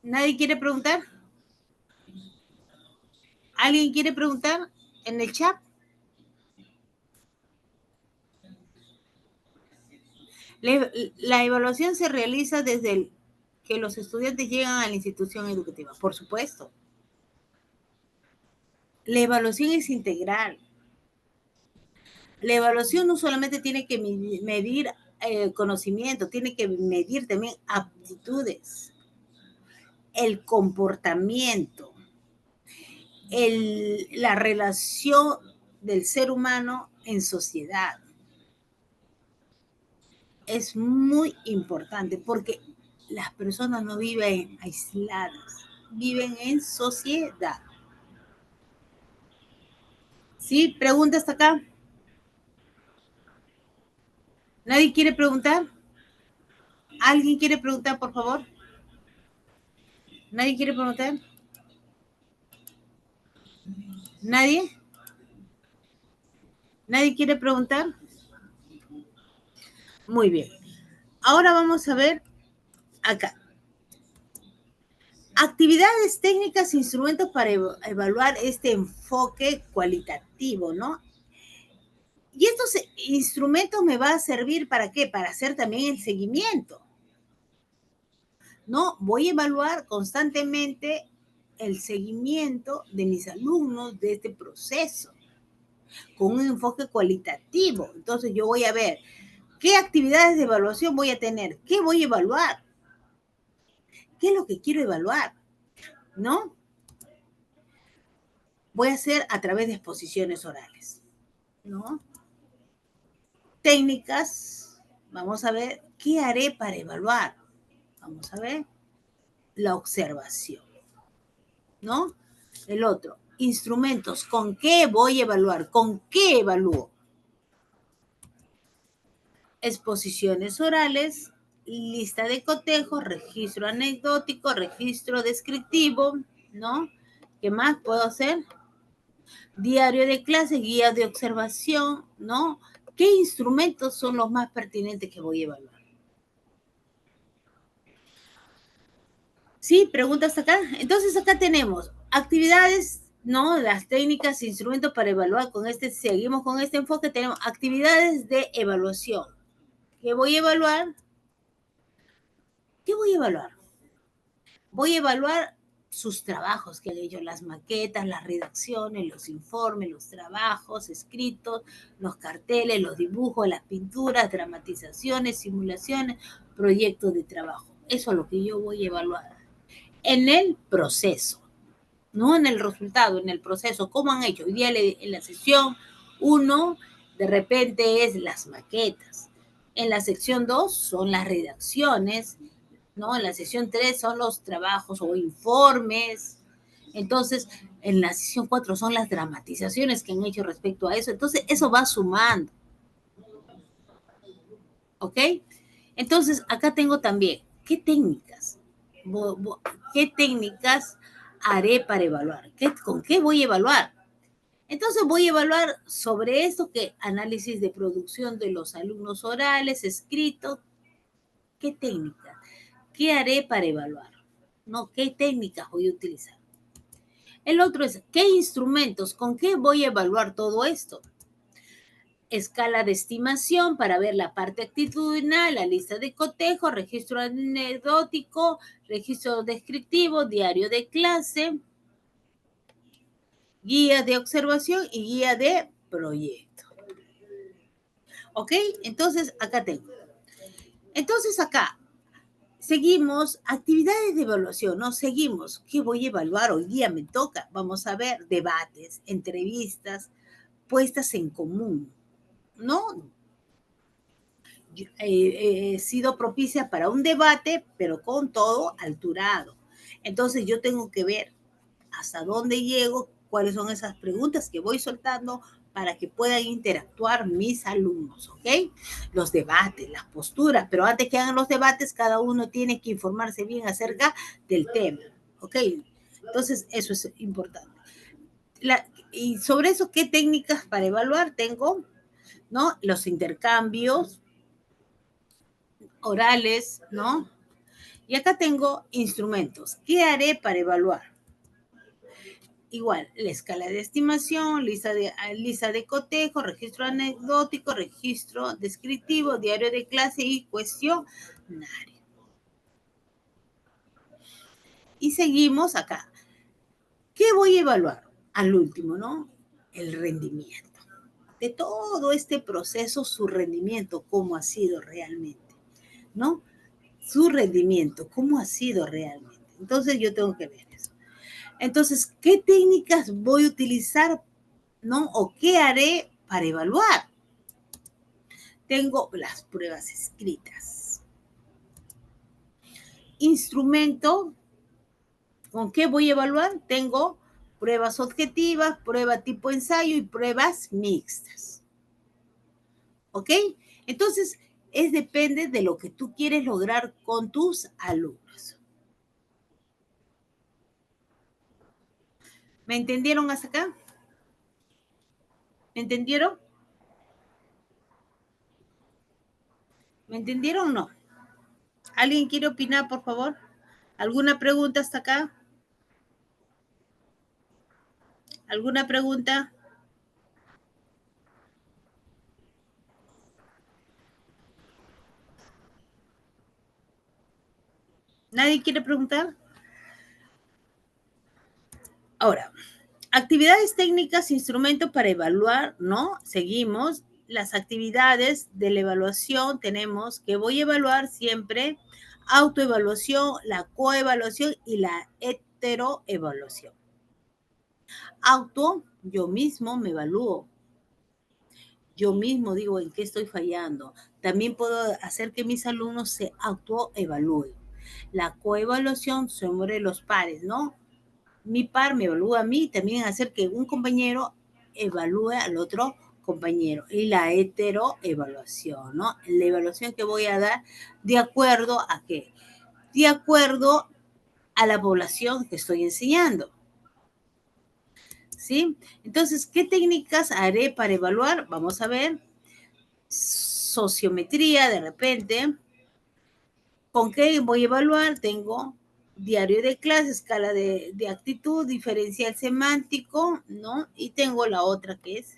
¿Nadie quiere preguntar? ¿Alguien quiere preguntar en el chat? La evaluación se realiza desde que los estudiantes llegan a la institución educativa, por supuesto. La evaluación es integral. La evaluación no solamente tiene que medir conocimiento, tiene que medir también aptitudes, el comportamiento, la relación del ser humano en sociedad. Es muy importante porque las personas no viven aisladas, viven en sociedad. ¿Sí? ¿Pregunta hasta acá? ¿Nadie quiere preguntar? ¿Alguien quiere preguntar, por favor? ¿Nadie quiere preguntar? ¿Nadie? ¿Nadie quiere preguntar? Muy bien. Ahora vamos a ver acá. Actividades técnicas, instrumentos para evaluar este enfoque cualitativo, ¿no? Y estos instrumentos me van a servir para qué? Para hacer también el seguimiento. ¿No? Voy a evaluar constantemente el seguimiento de mis alumnos de este proceso con un enfoque cualitativo. Entonces yo voy a ver qué actividades de evaluación voy a tener, qué voy a evaluar, qué es lo que quiero evaluar, ¿no? Voy a hacer a través de exposiciones orales, ¿no? Técnicas, vamos a ver qué haré para evaluar. Vamos a ver la observación, ¿no? El otro, instrumentos, ¿con qué voy a evaluar? ¿Con qué evalúo? Exposiciones orales, lista de cotejo, registro anecdótico, registro descriptivo, ¿no? ¿Qué más puedo hacer? Diario de clase, guía de observación, ¿no? ¿Qué instrumentos son los más pertinentes que voy a evaluar? ¿Sí? ¿Preguntas acá? Entonces acá tenemos actividades, ¿no? Las técnicas, instrumentos para evaluar con este, seguimos con este enfoque, tenemos actividades de evaluación. ¿Qué voy a evaluar? ¿Qué voy a evaluar? Voy a evaluar sus trabajos que han hecho, las maquetas, las redacciones, los informes, los trabajos escritos, los carteles, los dibujos, las pinturas, dramatizaciones, simulaciones, proyectos de trabajo. Eso es lo que yo voy a evaluar. En el proceso, no en el resultado, en el proceso. ¿Cómo han hecho? Hoy día en la sesión 1, de repente es las maquetas. En la sección 2 son las redacciones, ¿no? En la sesión 3 son los trabajos o informes. Entonces, en la sesión 4 son las dramatizaciones que han hecho respecto a eso. Entonces, eso va sumando. ¿Ok? Entonces, acá tengo también, ¿qué técnicas? ¿Qué técnicas haré para evaluar? ¿Con qué voy a evaluar? Entonces voy a evaluar sobre esto que análisis de producción de los alumnos orales, escritos, ¿qué técnicas? ¿Qué haré para evaluar? ¿No? ¿Qué técnicas voy a utilizar? El otro es, ¿qué instrumentos? ¿Con qué voy a evaluar todo esto? Escala de estimación para ver la parte actitudinal, la lista de cotejo, registro anecdótico, registro descriptivo, diario de clase, guía de observación y guía de proyecto. ¿Ok? Entonces, acá tengo. Entonces, acá seguimos actividades de evaluación, ¿no? Seguimos. ¿Qué voy a evaluar? Hoy día me toca. Vamos a ver debates, entrevistas, puestas en común, ¿no? He sido propicia para un debate, pero con todo alturado. Entonces yo tengo que ver hasta dónde llego, cuáles son esas preguntas que voy soltando para que puedan interactuar mis alumnos, ¿ok? Los debates, las posturas, pero antes que hagan los debates, cada uno tiene que informarse bien acerca del tema, ¿ok? Entonces, eso es importante. Y sobre eso, ¿qué técnicas para evaluar tengo? ¿No? Los intercambios orales, ¿no? Y acá tengo instrumentos. ¿Qué haré para evaluar? Igual, la escala de estimación, lista de cotejo, registro anecdótico, registro descriptivo, diario de clase y cuestionario. Y seguimos acá. ¿Qué voy a evaluar? Al último, ¿no? El rendimiento. De todo este proceso, su rendimiento, cómo ha sido realmente, ¿no? Su rendimiento, cómo ha sido realmente. Entonces yo tengo que ver eso. Entonces, ¿qué técnicas voy a utilizar, no? ¿O qué haré para evaluar? Tengo las pruebas escritas. Instrumento, ¿con qué voy a evaluar? Tengo pruebas objetivas, prueba tipo ensayo y pruebas mixtas. ¿Ok? Entonces, depende de lo que tú quieres lograr con tus alumnos. ¿Me entendieron hasta acá? ¿Me entendieron? ¿Me entendieron o no? ¿Alguien quiere opinar, por favor? ¿Alguna pregunta hasta acá? ¿Alguna pregunta? ¿Nadie quiere preguntar? Ahora, actividades técnicas, instrumento para evaluar, ¿no? Seguimos. Las actividades de la evaluación tenemos que voy a evaluar siempre autoevaluación, la coevaluación y la heteroevaluación. Auto, yo mismo me evalúo. Yo mismo digo en qué estoy fallando. También puedo hacer que mis alumnos se autoevalúen. La coevaluación sobre los pares, ¿no? Mi par me evalúa a mí, también hacer que un compañero evalúe al otro compañero. Y la heteroevaluación, ¿no? La evaluación que voy a dar de acuerdo a qué? De acuerdo a la población que estoy enseñando. ¿Sí? Entonces, ¿qué técnicas haré para evaluar? Vamos a ver. Sociometría, de repente. ¿Con qué voy a evaluar? Tengo diario de clase, escala de actitud, diferencial semántico, ¿no? Y tengo la otra que es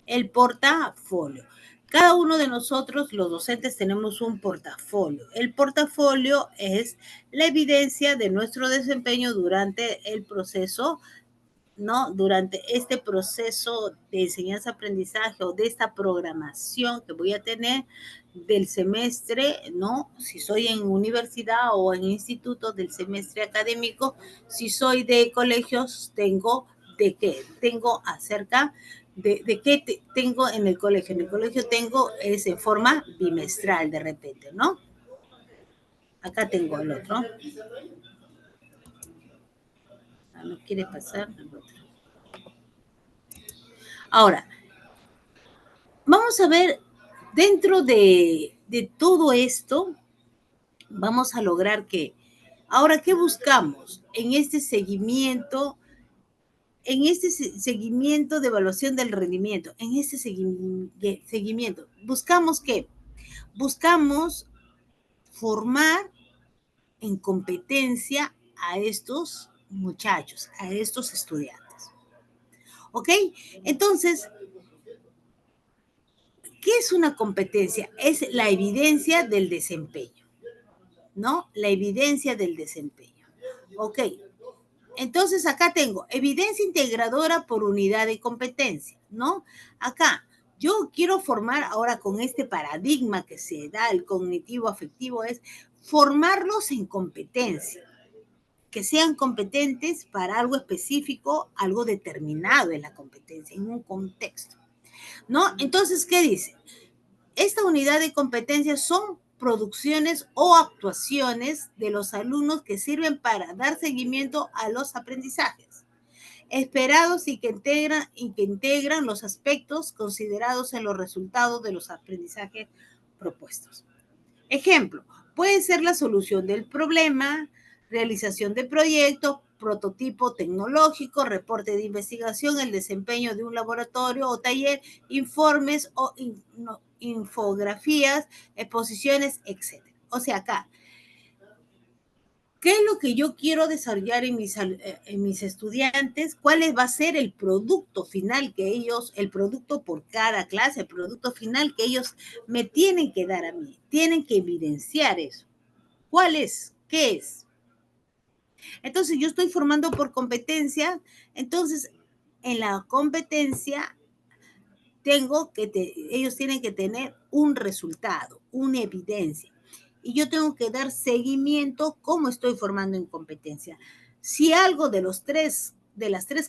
el portafolio. Cada uno de nosotros, los docentes, tenemos un portafolio. El portafolio es la evidencia de nuestro desempeño durante el proceso, ¿no? Durante este proceso de enseñanza-aprendizaje o de esta programación que voy a tener del semestre, ¿no? Si soy en universidad o en instituto, del semestre académico. Si soy de colegios, tengo de qué, tengo acerca de qué tengo en el colegio. En el colegio tengo es en forma bimestral de repente, ¿no? Acá tengo el otro. Ah, no quiere pasar el otro. Ahora, vamos a ver, dentro de todo esto, vamos a lograr que, ahora, ¿qué buscamos en este seguimiento? En este seguimiento de evaluación del rendimiento, en este seguimiento, ¿buscamos qué? Buscamos formar en competencia a estos muchachos, a estos estudiantes. ¿Ok? Entonces, ¿qué es una competencia? Es la evidencia del desempeño, ¿no? La evidencia del desempeño. Ok. Entonces, acá tengo evidencia integradora por unidad de competencia, ¿no? Acá, yo quiero formar ahora con este paradigma que se da, el cognitivo afectivo, es formarlos en competencia, que sean competentes para algo específico, algo determinado en la competencia, en un contexto, ¿no? Entonces, ¿qué dice? Esta unidad de competencias son producciones o actuaciones de los alumnos que sirven para dar seguimiento a los aprendizajes esperados y que integran los aspectos considerados en los resultados de los aprendizajes propuestos. Ejemplo, puede ser la solución del problema, realización de proyectos, prototipo tecnológico, reporte de investigación, el desempeño de un laboratorio o taller, informes o infografías, exposiciones, etc. O sea, acá, ¿qué es lo que yo quiero desarrollar en mis estudiantes? ¿Cuál va a ser el producto final que ellos, el producto por cada clase, el producto final que ellos me tienen que dar a mí? Tienen que evidenciar eso. ¿Cuál es? ¿Qué es? Entonces, yo estoy formando por competencia. Entonces, en la competencia, ellos tienen que tener un resultado, una evidencia. Y yo tengo que dar seguimiento cómo estoy formando en competencia. Si algo de las tres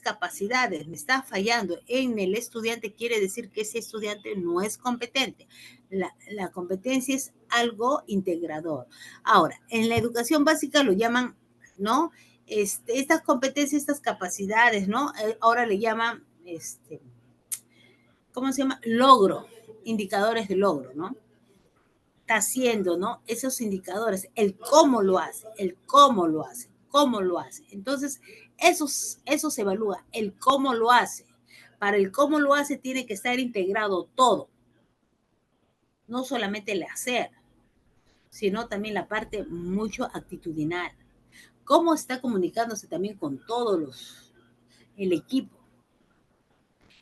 capacidades me está fallando en el estudiante, quiere decir que ese estudiante no es competente. La competencia es algo integrador. Ahora, en la educación básica lo llaman, ¿no? Estas competencias, estas capacidades, ¿no? Ahora le llaman, ¿cómo se llama? Logro, indicadores de logro, ¿no? Está haciendo, ¿no? Esos indicadores, el cómo lo hace, el cómo lo hace, cómo lo hace. Entonces, eso se evalúa, el cómo lo hace. Para el cómo lo hace tiene que estar integrado todo, no solamente el hacer, sino también la parte mucho actitudinal. Cómo está comunicándose también con el equipo.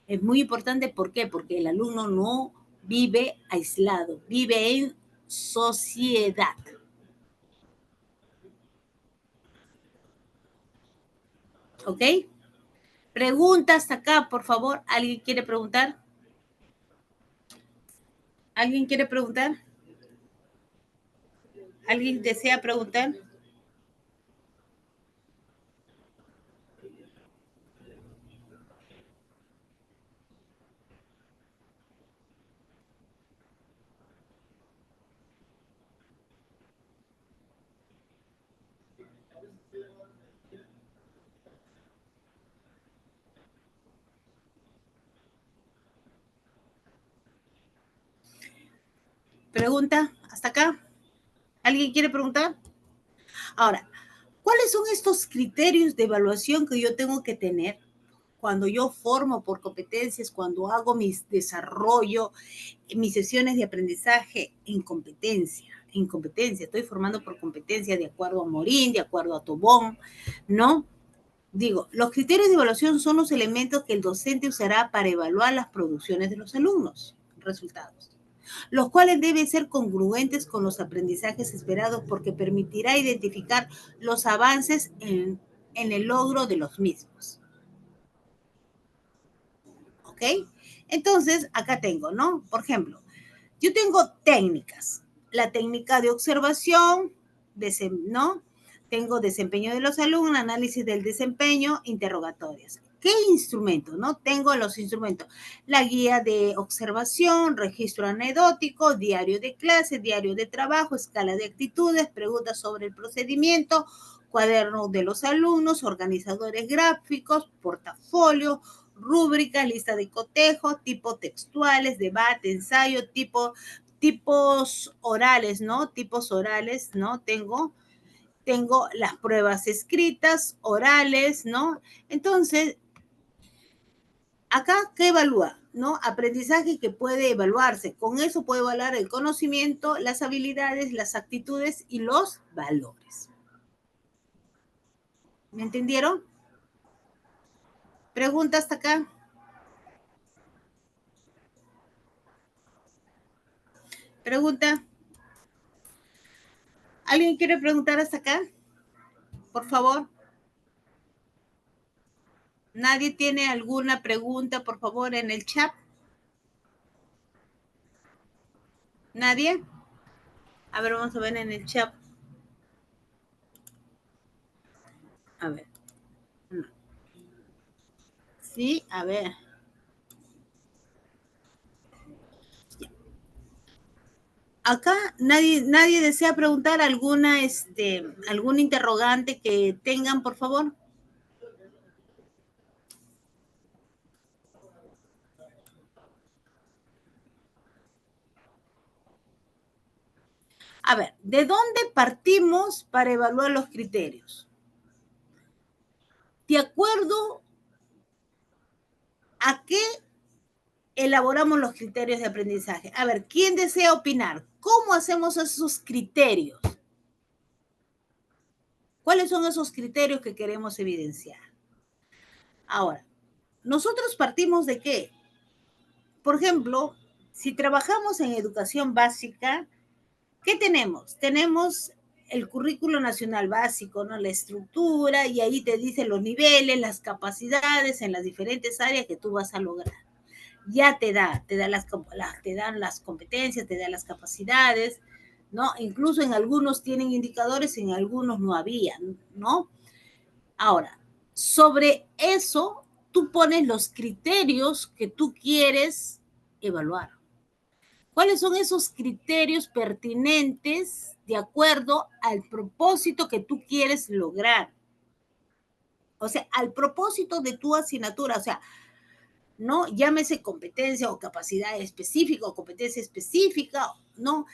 Es muy importante, ¿por qué? Porque el alumno no vive aislado, vive en sociedad. ¿Ok? Preguntas acá, por favor. ¿Alguien quiere preguntar? ¿Alguien quiere preguntar? ¿Alguien desea preguntar? ¿Pregunta? ¿Hasta acá? ¿Alguien quiere preguntar? Ahora, ¿cuáles son estos criterios de evaluación que yo tengo que tener cuando yo formo por competencias, cuando hago mis desarrollo, mis sesiones de aprendizaje en competencia? En competencia, estoy formando por competencia de acuerdo a Morín, de acuerdo a Tobón, ¿no? Digo, los criterios de evaluación son los elementos que el docente usará para evaluar las producciones de los alumnos, resultados. los cuales deben ser congruentes con los aprendizajes esperados porque permitirá identificar los avances en el logro de los mismos. ¿Ok? Entonces, acá tengo, ¿no? Por ejemplo, yo tengo técnicas. La técnica de observación, ¿no? Tengo desempeño de los alumnos, análisis del desempeño, interrogatorios. ¿Qué instrumento? ¿No? Tengo los instrumentos. La guía de observación, registro anecdótico, diario de clase, diario de trabajo, escala de actitudes, preguntas sobre el procedimiento, cuaderno de los alumnos, organizadores gráficos, portafolio, rúbrica, lista de cotejo, tipo textuales, debate, ensayo, tipos orales, ¿no? Tipos orales, ¿no? Tengo las pruebas escritas, orales, ¿no? Entonces, acá, ¿qué evalúa? ¿No? Aprendizaje que puede evaluarse. Con eso puede evaluar el conocimiento, las habilidades, las actitudes y los valores. ¿Me entendieron? ¿Pregunta hasta acá? ¿Pregunta? ¿Alguien quiere preguntar hasta acá? Por favor. ¿Nadie tiene alguna pregunta, por favor, en el chat? ¿Nadie? A ver, vamos a ver en el chat. A ver. Sí, a ver. Acá nadie desea preguntar algún interrogante que tengan, por favor. A ver, ¿de dónde partimos para evaluar los criterios? De acuerdo a qué elaboramos los criterios de aprendizaje. A ver, ¿quién desea opinar? ¿Cómo hacemos esos criterios? ¿Cuáles son esos criterios que queremos evidenciar? Ahora, nosotros partimos de qué? Por ejemplo, si trabajamos en educación básica, ¿qué tenemos? Tenemos el currículo nacional básico, ¿no? La estructura, y ahí te dicen los niveles, las capacidades en las diferentes áreas que tú vas a lograr. Ya te dan las competencias, te da las capacidades, ¿no? Incluso en algunos tienen indicadores, en algunos no había, ¿no? Ahora, sobre eso, tú pones los criterios que tú quieres evaluar. ¿Cuáles son esos criterios pertinentes de acuerdo al propósito que tú quieres lograr? O sea, al propósito de tu asignatura, o sea, no llámese competencia o capacidad específica o competencia específica, ¿no?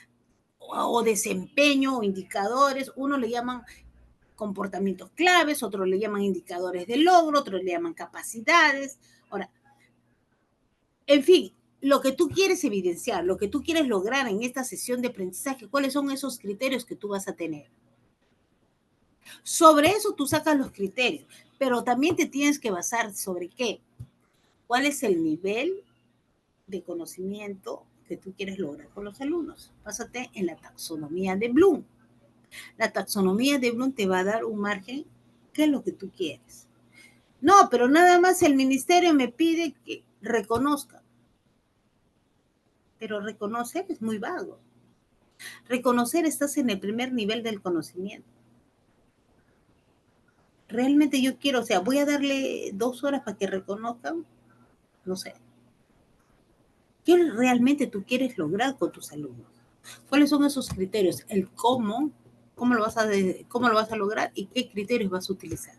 O desempeño o indicadores, uno le llaman comportamientos claves, otros le llaman indicadores de logro, otros le llaman capacidades. Ahora, en fin, lo que tú quieres evidenciar, lo que tú quieres lograr en esta sesión de aprendizaje, ¿cuáles son esos criterios que tú vas a tener? Sobre eso tú sacas los criterios, pero también te tienes que basar sobre qué. ¿Cuál es el nivel de conocimiento que tú quieres lograr con los alumnos? Básate en la taxonomía de Bloom. La taxonomía de Bloom te va a dar un margen, ¿qué es lo que tú quieres? No, pero nada más el ministerio me pide que reconozca. Pero reconocer es muy vago. Reconocer estás en el primer nivel del conocimiento. Realmente yo quiero, o sea, voy a darle 2 horas para que reconozcan, no sé. ¿Qué realmente tú quieres lograr con tus alumnos? ¿Cuáles son esos criterios? El cómo lo vas a lograr y qué criterios vas a utilizar.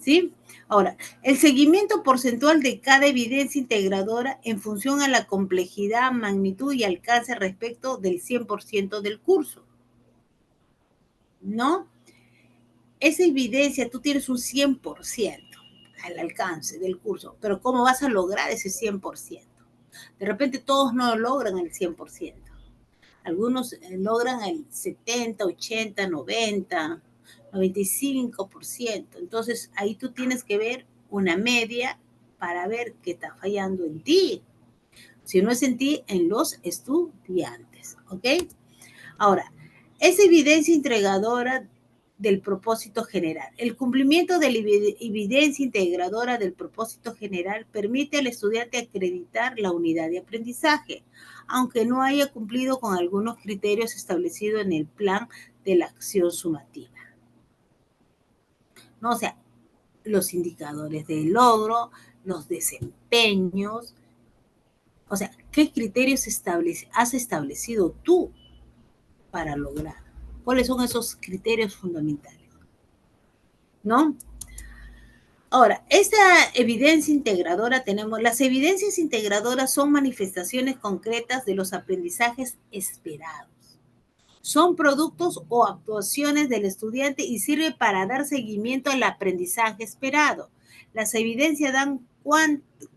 ¿Sí? Ahora, el seguimiento porcentual de cada evidencia integradora en función a la complejidad, magnitud y alcance respecto del 100% del curso. ¿No? Esa evidencia, tú tienes un 100% al alcance del curso, pero ¿cómo vas a lograr ese 100%? De repente todos no logran el 100%. Algunos logran el 70, 80, 90, 95%. Entonces ahí tú tienes que ver una media para ver qué está fallando en ti. Si no es en ti, en los estudiantes, ¿ok? Ahora, es evidencia integradora del propósito general. El cumplimiento de la evidencia integradora del propósito general permite al estudiante acreditar la unidad de aprendizaje, aunque no haya cumplido con algunos criterios establecidos en el plan de la acción sumativa. ¿No? O sea, los indicadores de logro, los desempeños, o sea, ¿qué criterios has establecido tú para lograr? ¿Cuáles son esos criterios fundamentales? ¿No? Ahora, esta evidencia integradora tenemos, las evidencias integradoras son manifestaciones concretas de los aprendizajes esperados. Son productos o actuaciones del estudiante y sirve para dar seguimiento al aprendizaje esperado. Las evidencias dan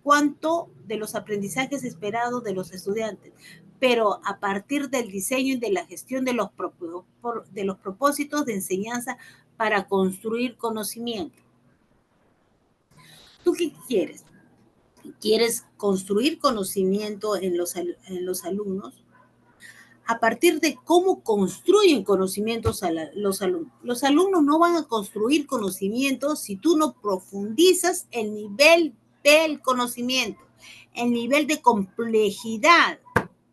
cuánto de los aprendizajes esperados de los estudiantes, pero a partir del diseño y de la gestión de los propósitos de enseñanza para construir conocimiento. ¿Tú qué quieres? ¿Quieres construir conocimiento en los alumnos? A partir de cómo construyen conocimientos a los alumnos. Los alumnos no van a construir conocimientos si tú no profundizas el nivel del conocimiento, el nivel de complejidad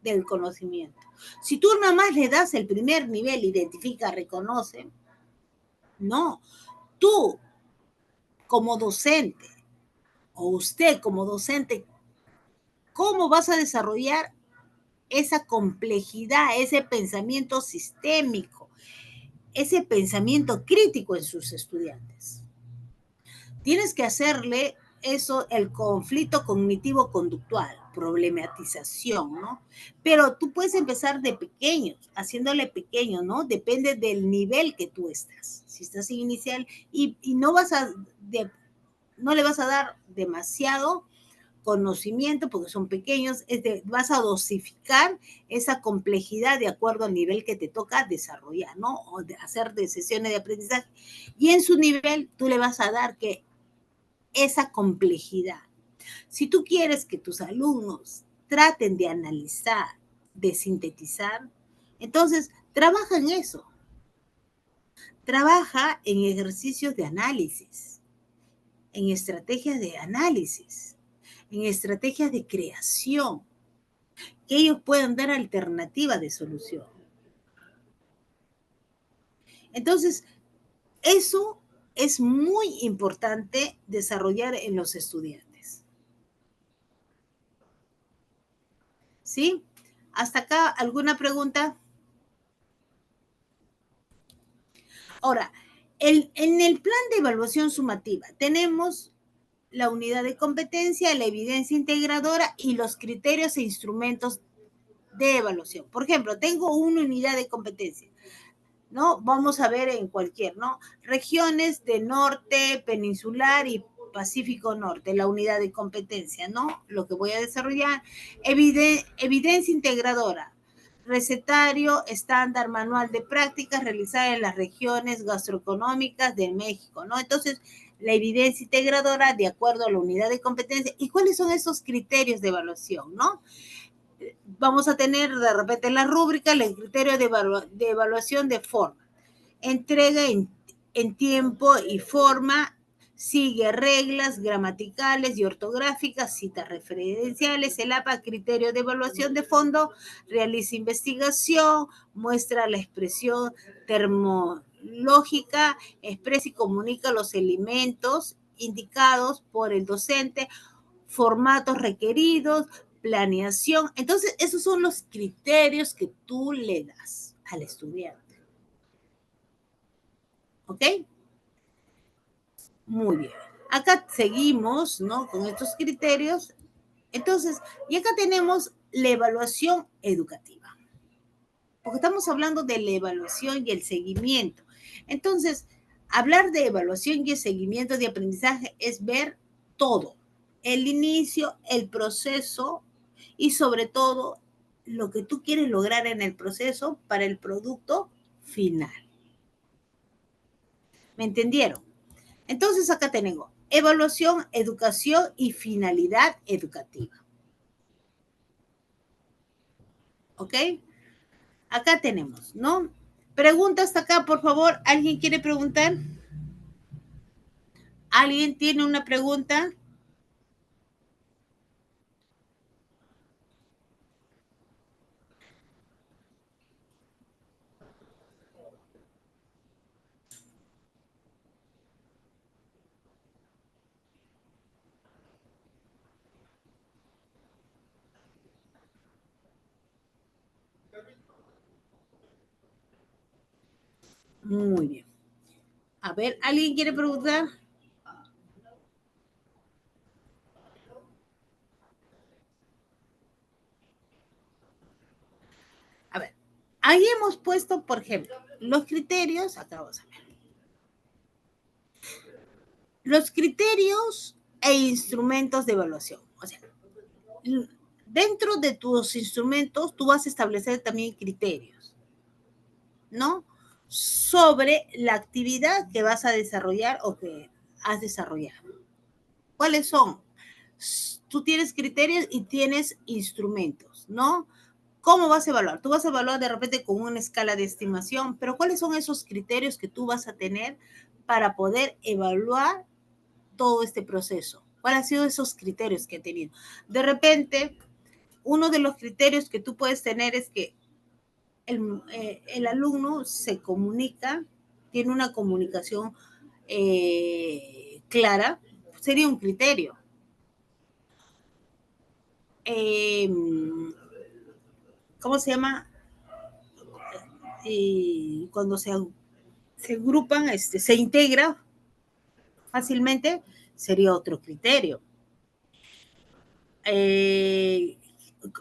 del conocimiento. Si tú nada más le das el primer nivel, identifica, reconoce, no. Tú, como docente, o usted como docente, ¿cómo vas a desarrollar esa complejidad, ese pensamiento sistémico, ese pensamiento crítico en sus estudiantes? Tienes que hacerle eso, el conflicto cognitivo-conductual, problematización, ¿no? Pero tú puedes empezar de pequeños, haciéndole pequeño, ¿no? Depende del nivel que tú estás. Si estás en inicial y no no le vas a dar demasiado conocimiento, porque son pequeños, vas a dosificar esa complejidad de acuerdo al nivel que te toca desarrollar, ¿no? O de hacer de sesiones de aprendizaje. Y en su nivel tú le vas a dar que esa complejidad. Si tú quieres que tus alumnos traten de analizar, de sintetizar, entonces trabaja en eso. Trabaja en ejercicios de análisis, en estrategias de análisis, en estrategias de creación, que ellos puedan dar alternativas de solución. Entonces, eso es muy importante desarrollar en los estudiantes. ¿Sí? ¿Hasta acá alguna pregunta? Ahora, en el plan de evaluación sumativa tenemos la unidad de competencia, la evidencia integradora y los criterios e instrumentos de evaluación. Por ejemplo, tengo una unidad de competencia, ¿no? Vamos a ver en cualquier, ¿no? Regiones de norte, peninsular y Pacífico Norte, la unidad de competencia, ¿no? Lo que voy a desarrollar. Evidencia integradora. Recetario estándar manual de prácticas realizada en las regiones gastroeconómicas de México, ¿no? Entonces, la evidencia integradora de acuerdo a la unidad de competencia y cuáles son esos criterios de evaluación, ¿no? Vamos a tener de repente en la rúbrica el criterio de evaluación de forma. Entrega en tiempo y forma, sigue reglas gramaticales y ortográficas, citas referenciales, el APA, criterio de evaluación de fondo, realiza investigación, muestra la expresión termológica, expresa y comunica los elementos indicados por el docente, formatos requeridos, planeación. Entonces, esos son los criterios que tú le das al estudiante. ¿Ok? Muy bien. Acá seguimos, ¿no? Con estos criterios. Entonces, y acá tenemos la evaluación educativa. Porque estamos hablando de la evaluación y el seguimiento. Entonces, hablar de evaluación y el seguimiento de aprendizaje es ver todo. El inicio, el proceso y sobre todo lo que tú quieres lograr en el proceso para el producto final. ¿Me entendieron? Entonces acá tengo evaluación, educación y finalidad educativa. ¿Ok? Acá tenemos, ¿no? Pregunta hasta acá, por favor. ¿Alguien quiere preguntar? ¿Alguien tiene una pregunta? Muy bien. A ver, ¿alguien quiere preguntar? A ver, ahí hemos puesto, por ejemplo, los criterios, acá vamos a ver. Los criterios e instrumentos de evaluación. O sea, dentro de tus instrumentos, tú vas a establecer también criterios, ¿no? Sobre la actividad que vas a desarrollar o que has desarrollado. ¿Cuáles son? Tú tienes criterios y tienes instrumentos, ¿no? ¿Cómo vas a evaluar? Tú vas a evaluar de repente con una escala de estimación, pero ¿cuáles son esos criterios que tú vas a tener para poder evaluar todo este proceso? ¿Cuáles han sido esos criterios que he tenido? De repente, uno de los criterios que tú puedes tener es que el alumno se comunica, tiene una comunicación clara, sería un criterio. Eh, ¿Cómo se llama? Cuando se agrupan, se integra fácilmente, sería otro criterio. Eh,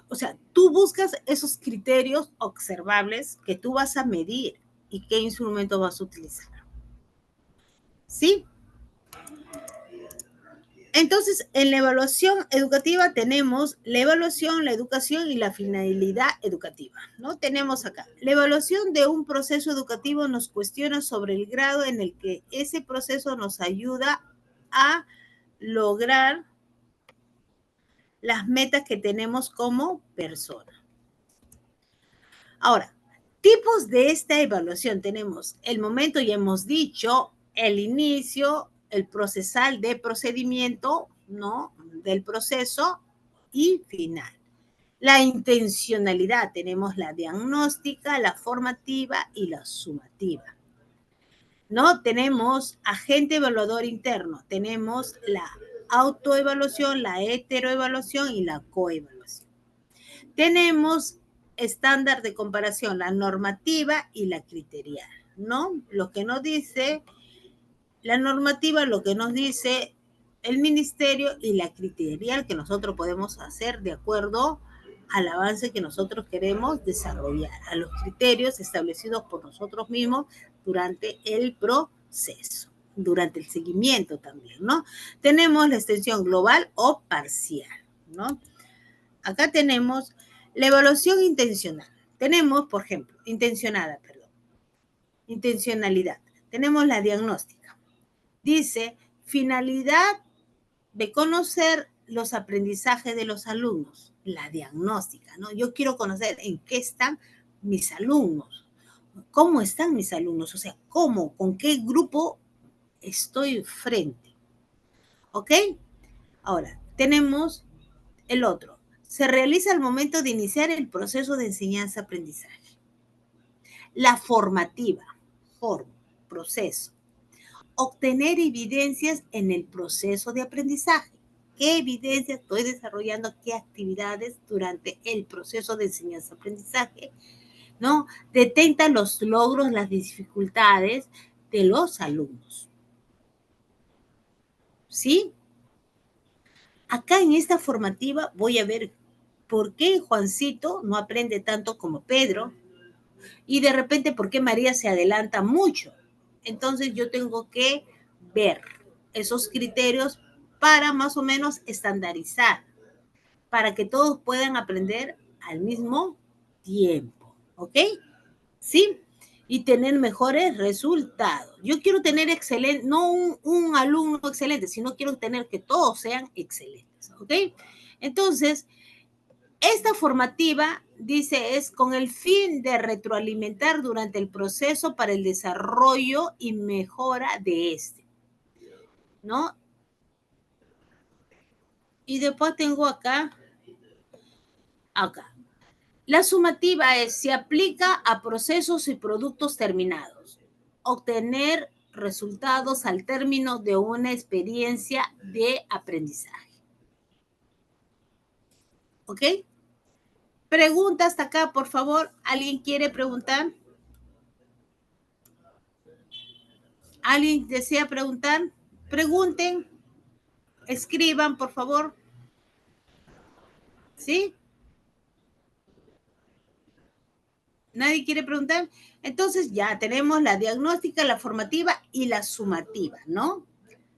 o sea, tú buscas esos criterios observables que tú vas a medir y qué instrumento vas a utilizar. ¿Sí? Entonces, en la evaluación educativa tenemos la evaluación, la educación y la finalidad educativa, ¿no? Tenemos acá, la evaluación de un proceso educativo nos cuestiona sobre el grado en el que ese proceso nos ayuda a lograr las metas que tenemos como persona. Ahora, tipos de esta evaluación tenemos el momento, ya hemos dicho, el inicio, el procesal de procedimiento, ¿no? Del proceso y final. La intencionalidad, tenemos la diagnóstica, la formativa y la sumativa. ¿No? Tenemos agente evaluador interno, tenemos la autoevaluación, la heteroevaluación y la coevaluación. Tenemos estándar de comparación, la normativa y la criterial, ¿no? Lo que nos dice la normativa, lo que nos dice el ministerio y la criterial que nosotros podemos hacer de acuerdo al avance que nosotros queremos desarrollar, a los criterios establecidos por nosotros mismos durante el proceso, durante el seguimiento también, ¿no? Tenemos la extensión global o parcial, ¿no? Acá tenemos la evaluación intencional. Tenemos, por ejemplo, intencionalidad. Tenemos la diagnóstica. Dice, finalidad de conocer los aprendizajes de los alumnos. La diagnóstica, ¿no? Yo quiero conocer en qué están mis alumnos. ¿Cómo están mis alumnos? O sea, ¿cómo? ¿Con qué grupo estoy frente? ¿Ok? Ahora, tenemos el otro. Se realiza al momento de iniciar el proceso de enseñanza-aprendizaje. La formativa, proceso. Obtener evidencias en el proceso de aprendizaje. ¿Qué evidencias estoy desarrollando? ¿Qué actividades durante el proceso de enseñanza-aprendizaje? ¿No? Detecta los logros, las dificultades de los alumnos. ¿Sí? Acá en esta formativa voy a ver por qué Juancito no aprende tanto como Pedro y de repente por qué María se adelanta mucho. Entonces yo tengo que ver esos criterios para más o menos estandarizar, para que todos puedan aprender al mismo tiempo. ¿Ok? ¿Sí? y tener mejores resultados. Yo quiero tener excelente, no un alumno excelente, sino quiero tener que todos sean excelentes, ¿ok? Entonces, esta formativa, dice, es con el fin de retroalimentar durante el proceso para el desarrollo y mejora de este, ¿no? Y después tengo acá. La sumativa se aplica a procesos y productos terminados. Obtener resultados al término de una experiencia de aprendizaje. ¿Ok? Pregunta hasta acá, por favor. ¿Alguien quiere preguntar? ¿Alguien desea preguntar? Pregunten. Escriban, por favor. ¿Sí? ¿Nadie quiere preguntar? Entonces ya tenemos la diagnóstica, la formativa y la sumativa, ¿no?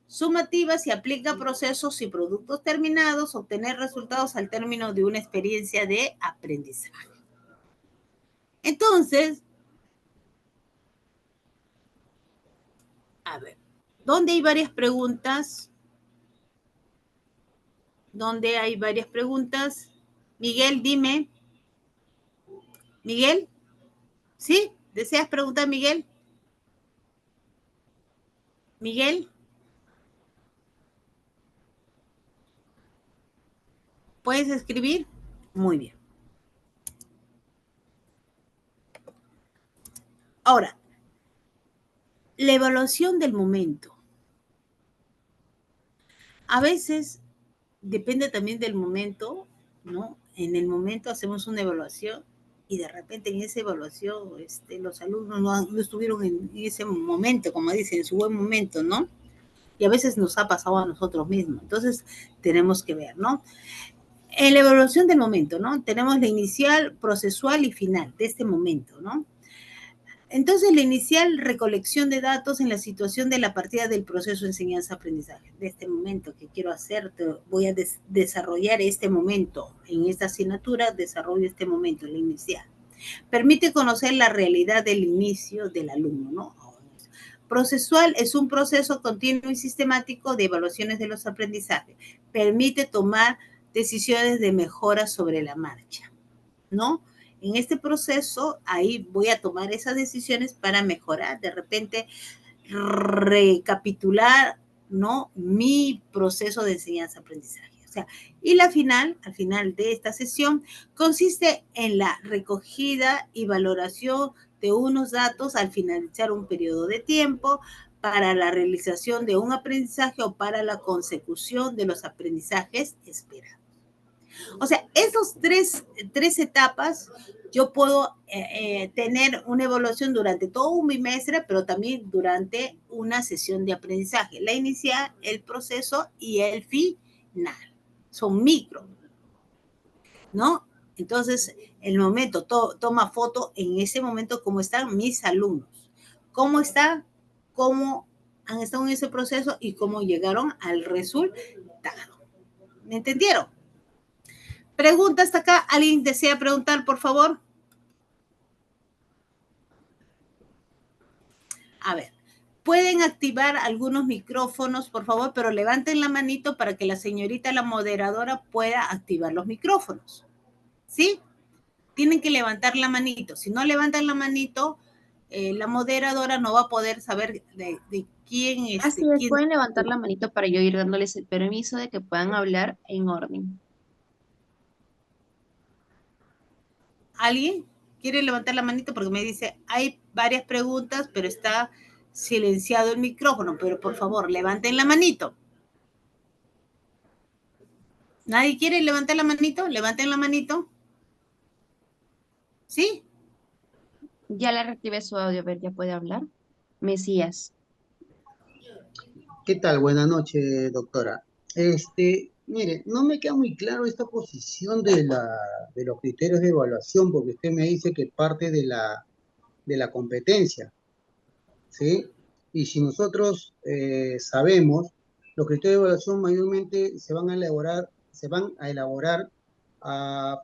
Sumativa se aplica a procesos y productos terminados, obtener resultados al término de una experiencia de aprendizaje. Entonces, a ver, ¿dónde hay varias preguntas? ¿Dónde hay varias preguntas? Miguel, dime. Miguel, ¿sí? ¿Deseas preguntar, Miguel? Miguel, ¿puedes escribir? Muy bien. Ahora, la evaluación del momento. A veces depende también del momento, ¿no? En el momento hacemos una evaluación y de repente en esa evaluación los alumnos no estuvieron en ese momento, como dicen, en su buen momento, ¿no? Y a veces nos ha pasado a nosotros mismos. Entonces tenemos que ver, ¿no? En la evaluación del momento, ¿no? Tenemos la inicial, procesual y final de este momento, ¿no? Entonces, la inicial recolección de datos en la situación de la partida del proceso de enseñanza-aprendizaje. De este momento que quiero hacer, voy a desarrollar este momento. En esta asignatura desarrollo este momento, la inicial. Permite conocer la realidad del inicio del alumno, ¿no? Procesual es un proceso continuo y sistemático de evaluaciones de los aprendizajes. Permite tomar decisiones de mejora sobre la marcha, ¿no? En este proceso, ahí voy a tomar esas decisiones para mejorar, de repente recapitular, ¿no? Mi proceso de enseñanza-aprendizaje. O sea, y la final, al final de esta sesión, consiste en la recogida y valoración de unos datos al finalizar un periodo de tiempo para la realización de un aprendizaje o para la consecución de los aprendizajes esperados. O sea, esos tres etapas, yo puedo tener una evaluación durante todo un bimestre, pero también durante una sesión de aprendizaje. La inicial, el proceso y el final. Son micro, ¿no? Entonces, el momento, toma foto en ese momento cómo están mis alumnos, cómo están, cómo han estado en ese proceso y cómo llegaron al resultado. ¿Me entendieron? Pregunta hasta acá. ¿Alguien desea preguntar, por favor? A ver, pueden activar algunos micrófonos, por favor, pero levanten la manito para que la señorita, la moderadora, pueda activar los micrófonos. ¿Sí? Tienen que levantar la manito. Si no levantan la manito, la moderadora no va a poder saber de quién es. Así es, pueden levantar la manito para yo ir dándoles el permiso de que puedan hablar en orden. ¿Alguien quiere levantar la manito? Porque me dice, hay varias preguntas, pero está silenciado el micrófono. Pero por favor, levanten la manito. ¿Nadie quiere levantar la manito? Levanten la manito. ¿Sí? Ya le reactivé su audio, a ver, ya puede hablar. Mesías. ¿Qué tal? Buenas noches, doctora. Mire, no me queda muy claro esta posición de los criterios de evaluación, porque usted me dice que parte de la competencia, ¿sí? Y si nosotros sabemos, los criterios de evaluación mayormente se van a elaborar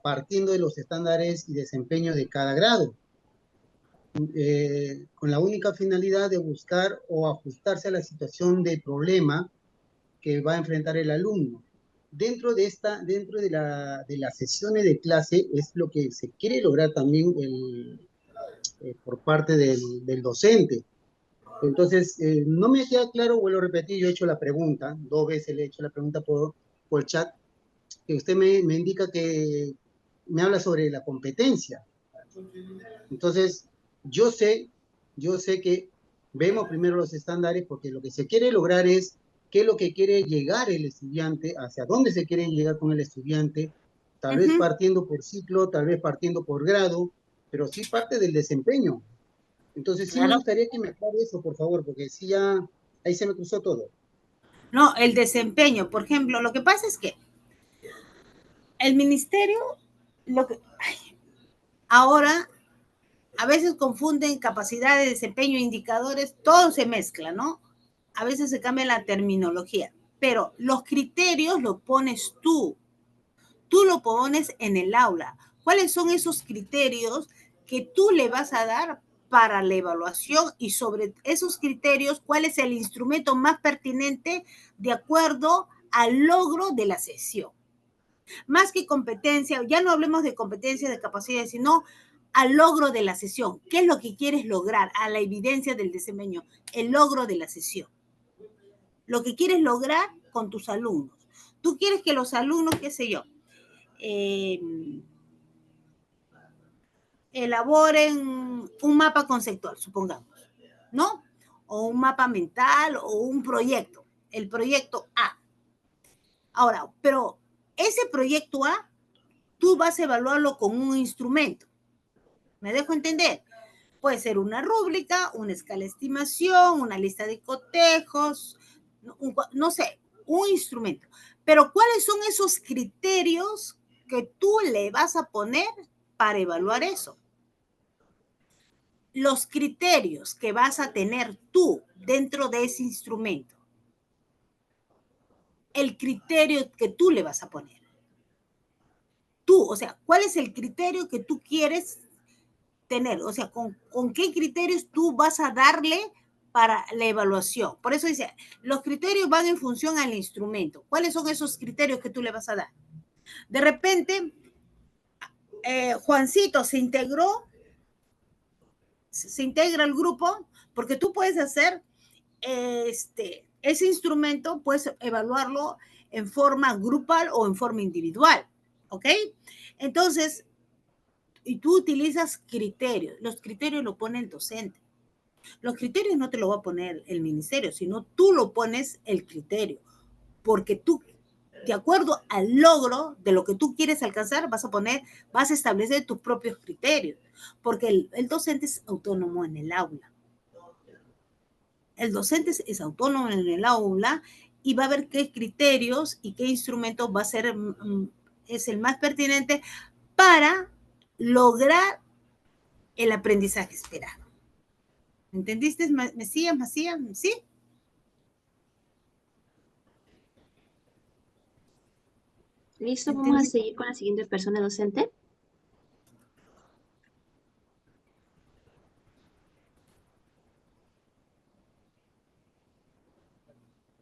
partiendo de los estándares y desempeño de cada grado. con la única finalidad de buscar o ajustarse a la situación de problema que va a enfrentar el alumno. Dentro de las sesiones de clase es lo que se quiere lograr también por parte del docente. Entonces, no me queda claro, vuelvo a repetir, yo he hecho la pregunta, 2 veces le he hecho la pregunta por el chat, que usted me indica que me habla sobre la competencia. Entonces, yo sé que vemos primero los estándares porque lo que se quiere lograr es qué es lo que quiere llegar el estudiante, hacia dónde se quiere llegar con el estudiante, tal vez partiendo por ciclo, tal vez partiendo por grado, pero sí parte del desempeño. Entonces, sí me Claro. gustaría que me aclare eso, por favor, porque sí ya, ahí se me cruzó todo. No, el desempeño, por ejemplo, lo que pasa es que el ministerio, ahora a veces confunden capacidad de desempeño, indicadores, todo se mezcla, ¿no? A veces se cambia la terminología, pero los criterios los pones tú lo pones en el aula. ¿Cuáles son esos criterios que tú le vas a dar para la evaluación y sobre esos criterios, cuál es el instrumento más pertinente de acuerdo al logro de la sesión? Más que competencia, ya no hablemos de competencia, de capacidad, sino al logro de la sesión. ¿Qué es lo que quieres lograr? A la evidencia del desempeño, el logro de la sesión. Lo que quieres lograr con tus alumnos. Tú quieres que los alumnos, qué sé yo, elaboren un mapa conceptual, supongamos, ¿no? O un mapa mental o un proyecto, el proyecto A. Ahora, pero ese proyecto A, tú vas a evaluarlo con un instrumento. ¿Me dejo entender? Puede ser una rúbrica, una escala de estimación, una lista de cotejos, no sé, un instrumento. Pero ¿cuáles son esos criterios que tú le vas a poner para evaluar eso? Los criterios que vas a tener tú dentro de ese instrumento. El criterio que tú le vas a poner. Tú, o sea, ¿cuál es el criterio que tú quieres tener? O sea, ¿con qué criterios tú vas a darle para la evaluación? Por eso dice, los criterios van en función al instrumento. ¿Cuáles son esos criterios que tú le vas a dar? De repente, Juancito se integra al grupo porque tú puedes hacer ese instrumento, puedes evaluarlo en forma grupal o en forma individual, ¿ok? Entonces, y tú utilizas criterios. Los criterios lo pone el docente. Los criterios no te lo va a poner el ministerio, sino tú lo pones el criterio, porque tú, de acuerdo al logro de lo que tú quieres alcanzar, vas a establecer tus propios criterios, porque el docente es autónomo en el aula. El docente es autónomo en el aula y va a ver qué criterios y qué instrumentos va a ser, es el más pertinente para lograr el aprendizaje esperado. ¿Entendiste, Mesías, Macías? ¿Sí? Listo, vamos a seguir con la siguiente persona docente.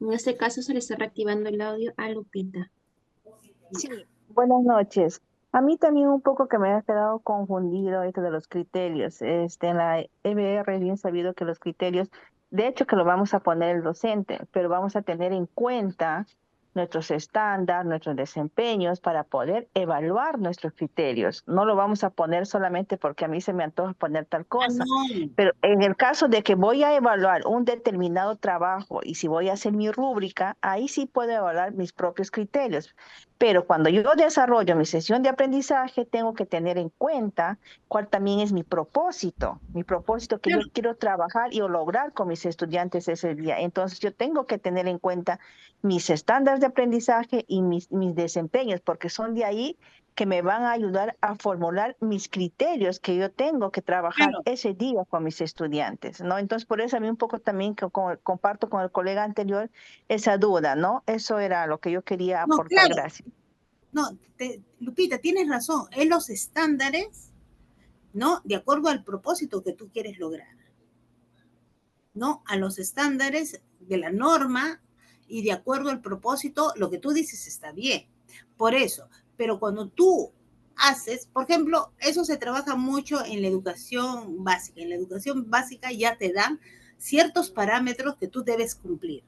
En este caso se le está reactivando el audio a Lupita. Sí, buenas noches. A mí también un poco que me ha quedado confundido esto de los criterios. En la EBR es bien sabido que los criterios, de hecho que lo vamos a poner el docente, pero vamos a tener en cuenta nuestros estándares, nuestros desempeños para poder evaluar nuestros criterios. No lo vamos a poner solamente porque a mí se me antoja poner tal cosa. No. Pero en el caso de que voy a evaluar un determinado trabajo y si voy a hacer mi rúbrica, ahí sí puedo evaluar mis propios criterios. Pero cuando yo desarrollo mi sesión de aprendizaje, tengo que tener en cuenta cuál también es mi propósito que yo quiero trabajar y lograr con mis estudiantes ese día. Entonces yo tengo que tener en cuenta mis estándares de aprendizaje y mis desempeños, porque son de ahí que me van a ayudar a formular mis criterios que yo tengo que trabajar ese día con mis estudiantes, ¿no? Entonces, por eso a mí un poco también comparto con el colega anterior esa duda, ¿no? Eso era lo que yo quería aportar. Claro. Gracias. No, Lupita, tienes razón. Es los estándares ¿no? De acuerdo al propósito que tú quieres lograr, ¿no? A los estándares de la norma y de acuerdo al propósito, lo que tú dices está bien. Por eso, pero cuando tú haces, por ejemplo, eso se trabaja mucho en la educación básica. En la educación básica ya te dan ciertos parámetros que tú debes cumplir.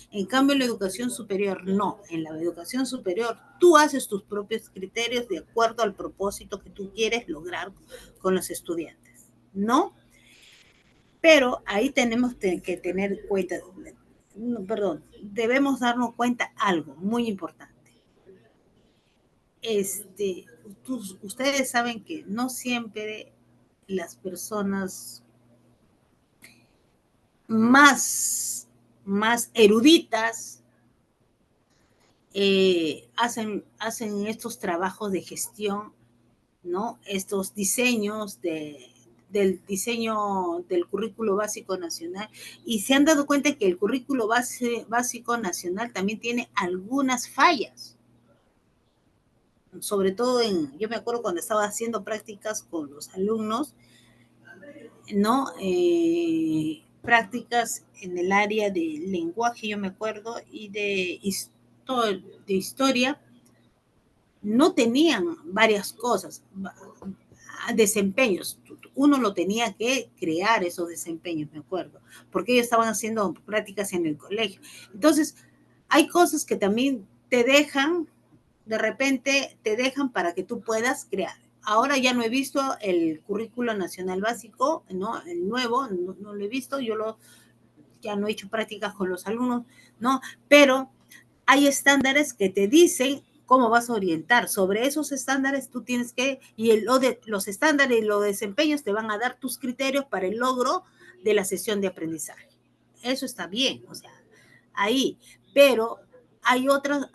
En cambio, en la educación superior, no. En la educación superior, tú haces tus propios criterios de acuerdo al propósito que tú quieres lograr con los estudiantes, ¿no? Pero ahí tenemos que tener cuenta, perdón, debemos darnos cuenta algo muy importante. Ustedes saben que no siempre las personas más eruditas hacen estos trabajos de gestión, ¿no? Estos diseños del diseño del currículo básico nacional, y se han dado cuenta que el currículo básico nacional también tiene algunas fallas, sobre todo yo me acuerdo cuando estaba haciendo prácticas con los alumnos, ¿no? Prácticas en el área de lenguaje, yo me acuerdo, y de historia, no tenían varias cosas, desempeños. Uno lo tenía que crear esos desempeños, me acuerdo, porque ellos estaban haciendo prácticas en el colegio. Entonces, hay cosas que también te dejan, de repente te dejan para que tú puedas crear. Ahora ya no he visto el currículo nacional básico, ¿no? El nuevo, no lo he visto, ya no he hecho prácticas con los alumnos, ¿no? Pero hay estándares que te dicen cómo vas a orientar. Sobre esos estándares tú tienes que, los estándares y los desempeños te van a dar tus criterios para el logro de la sesión de aprendizaje. Eso está bien, o sea, ahí. Pero hay otros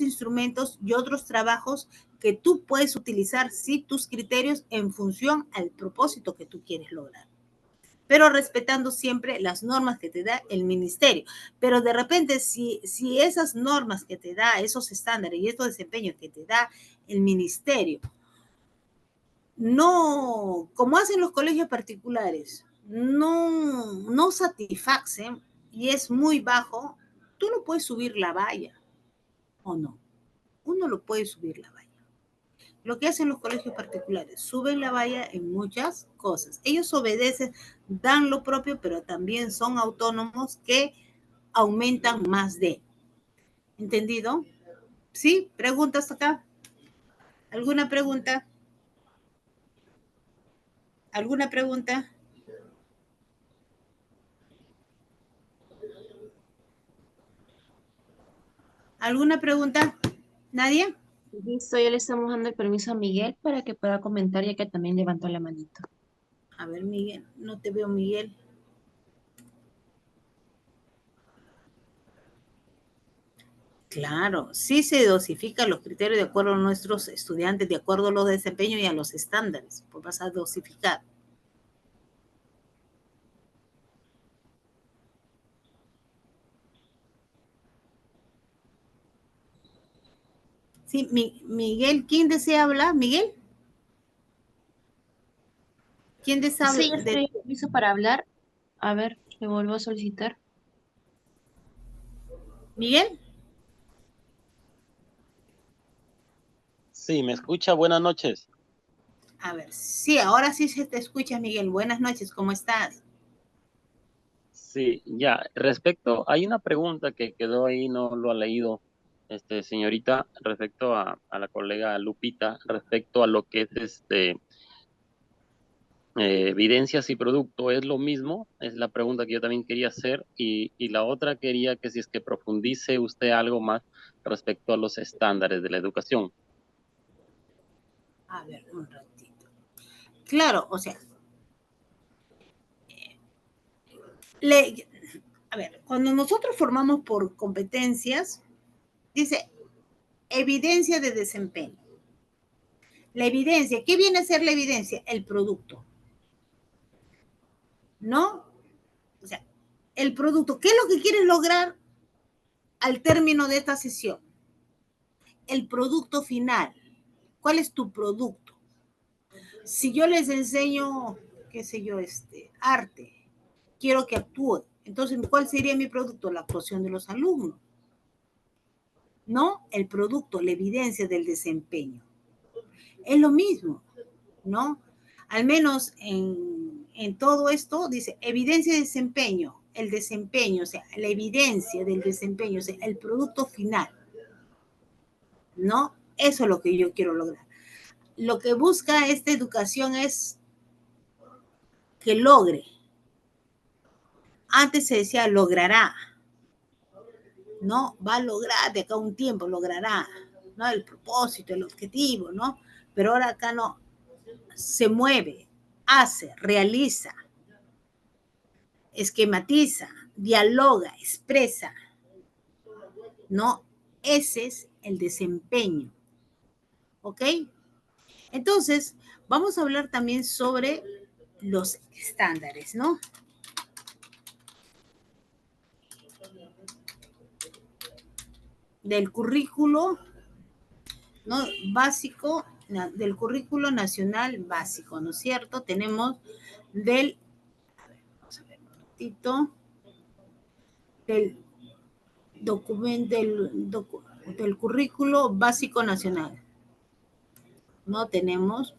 instrumentos y otros trabajos que tú puedes utilizar, sí, tus criterios en función al propósito que tú quieres lograr, pero respetando siempre las normas que te da el ministerio. Pero de repente, si esas normas que te da, esos estándares y estos desempeños que te da el ministerio, no, como hacen los colegios particulares, no satisfacen y es muy bajo, tú no puedes subir la valla, ¿o no? Uno lo puede subir la valla. Lo que hacen los colegios particulares, suben la valla en muchas cosas. Ellos obedecen, dan lo propio, pero también son autónomos que aumentan más de. ¿Entendido? ¿Sí? ¿Preguntas acá? ¿Alguna pregunta? ¿Alguna pregunta? ¿Alguna pregunta? ¿Nadie? Listo, ya le estamos dando el permiso a Miguel para que pueda comentar, ya que también levantó la manito. A ver, Miguel, no te veo, Miguel. Claro, sí se dosifican los criterios de acuerdo a nuestros estudiantes, de acuerdo a los desempeños y a los estándares, pues vas a dosificar. Sí, Miguel, ¿quién desea hablar? ¿Miguel? ¿Quién desea Sí, ya hablar? estoy listo para hablar. A ver, le vuelvo a solicitar. ¿Miguel? Sí, ¿me escucha? Buenas noches. A ver, sí, ahora sí se te escucha, Miguel. Buenas noches, ¿cómo estás? Sí, ya. Respecto, hay una pregunta que quedó ahí, no lo ha leído, señorita, respecto a la colega Lupita, respecto a lo que es evidencias y producto, ¿es lo mismo? Es la pregunta que yo también quería hacer. Y la otra quería que si es que profundice usted algo más respecto a los estándares de la educación. A ver, un ratito. Claro, o sea, a ver, cuando nosotros formamos por competencias, dice evidencia de desempeño. La evidencia, ¿qué viene a ser la evidencia? El producto. ¿No? O sea, el producto. ¿Qué es lo que quieres lograr al término de esta sesión? El producto final. ¿Cuál es tu producto? Si yo les enseño, qué sé yo, arte, quiero que actúe. Entonces, ¿cuál sería mi producto? La actuación de los alumnos. No el producto, la evidencia del desempeño. Es lo mismo, ¿no? Al menos en todo esto dice evidencia de desempeño, el desempeño, o sea, la evidencia del desempeño, o sea, el producto final, ¿no? Eso es lo que yo quiero lograr. Lo que busca esta educación es que logre. Antes se decía logrará, ¿no? Va a lograr, de acá a un tiempo logrará, ¿no? El propósito, el objetivo, ¿no? Pero ahora acá no, se mueve, hace, realiza, esquematiza, dialoga, expresa, ¿no? Ese es el desempeño, ¿ok? Entonces, vamos a hablar también sobre los estándares, ¿no? Del currículo, ¿no? Básico, del currículo nacional básico, ¿no es cierto? Tenemos del, a ver, vamos a ver un momentito, del documento, del currículo básico nacional. No tenemos.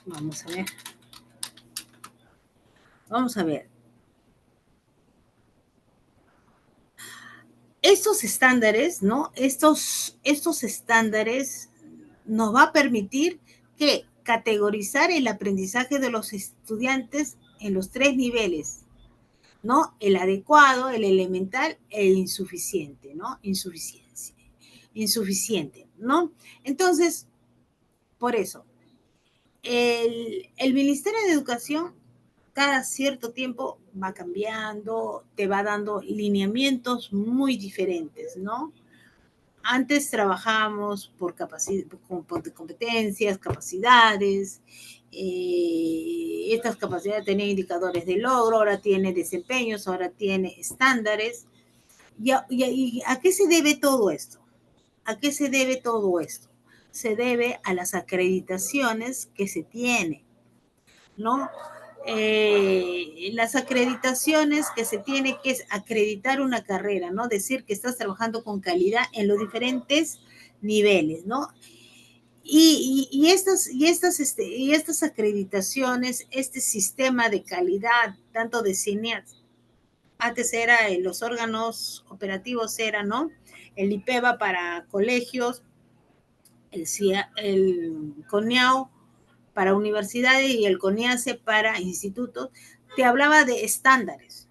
Vamos a ver. Vamos a ver. Estos estándares, ¿no? Estos estándares nos va a permitir que categorizar el aprendizaje de los estudiantes en los 3 niveles, ¿no? El adecuado, el elemental e el insuficiente, ¿no? Insuficiente, ¿no? Entonces, por eso, el Ministerio de Educación cada cierto tiempo va cambiando, te va dando lineamientos muy diferentes, ¿no? Antes trabajábamos por competencias, capacidades. Estas capacidades tenían indicadores de logro, ahora tiene desempeños, ahora tiene estándares. ¿Y a qué se debe todo esto? ¿A qué se debe todo esto? Se debe a las acreditaciones que se tienen, ¿no? Las acreditaciones que se tiene que es acreditar una carrera, ¿no? Decir que estás trabajando con calidad en los diferentes niveles, ¿no? Y estas acreditaciones, este sistema de calidad, tanto de CINEAS, antes era los órganos operativos, era, ¿no? El IPEVA para colegios, el CONEAU para universidades y el CONIACE para institutos, te hablaba de estándares.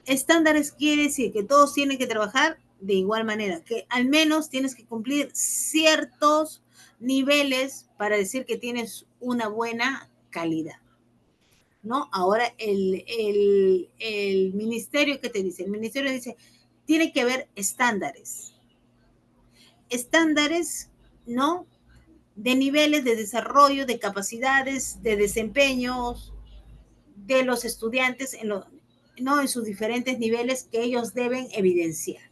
Estándares quiere decir que todos tienen que trabajar de igual manera, que al menos tienes que cumplir ciertos niveles para decir que tienes una buena calidad, ¿no? Ahora el ministerio, ¿qué te dice? El ministerio dice, tiene que haber estándares. Estándares, ¿no? De niveles de desarrollo, de capacidades, de desempeños de los estudiantes ¿no? En sus diferentes niveles que ellos deben evidenciar,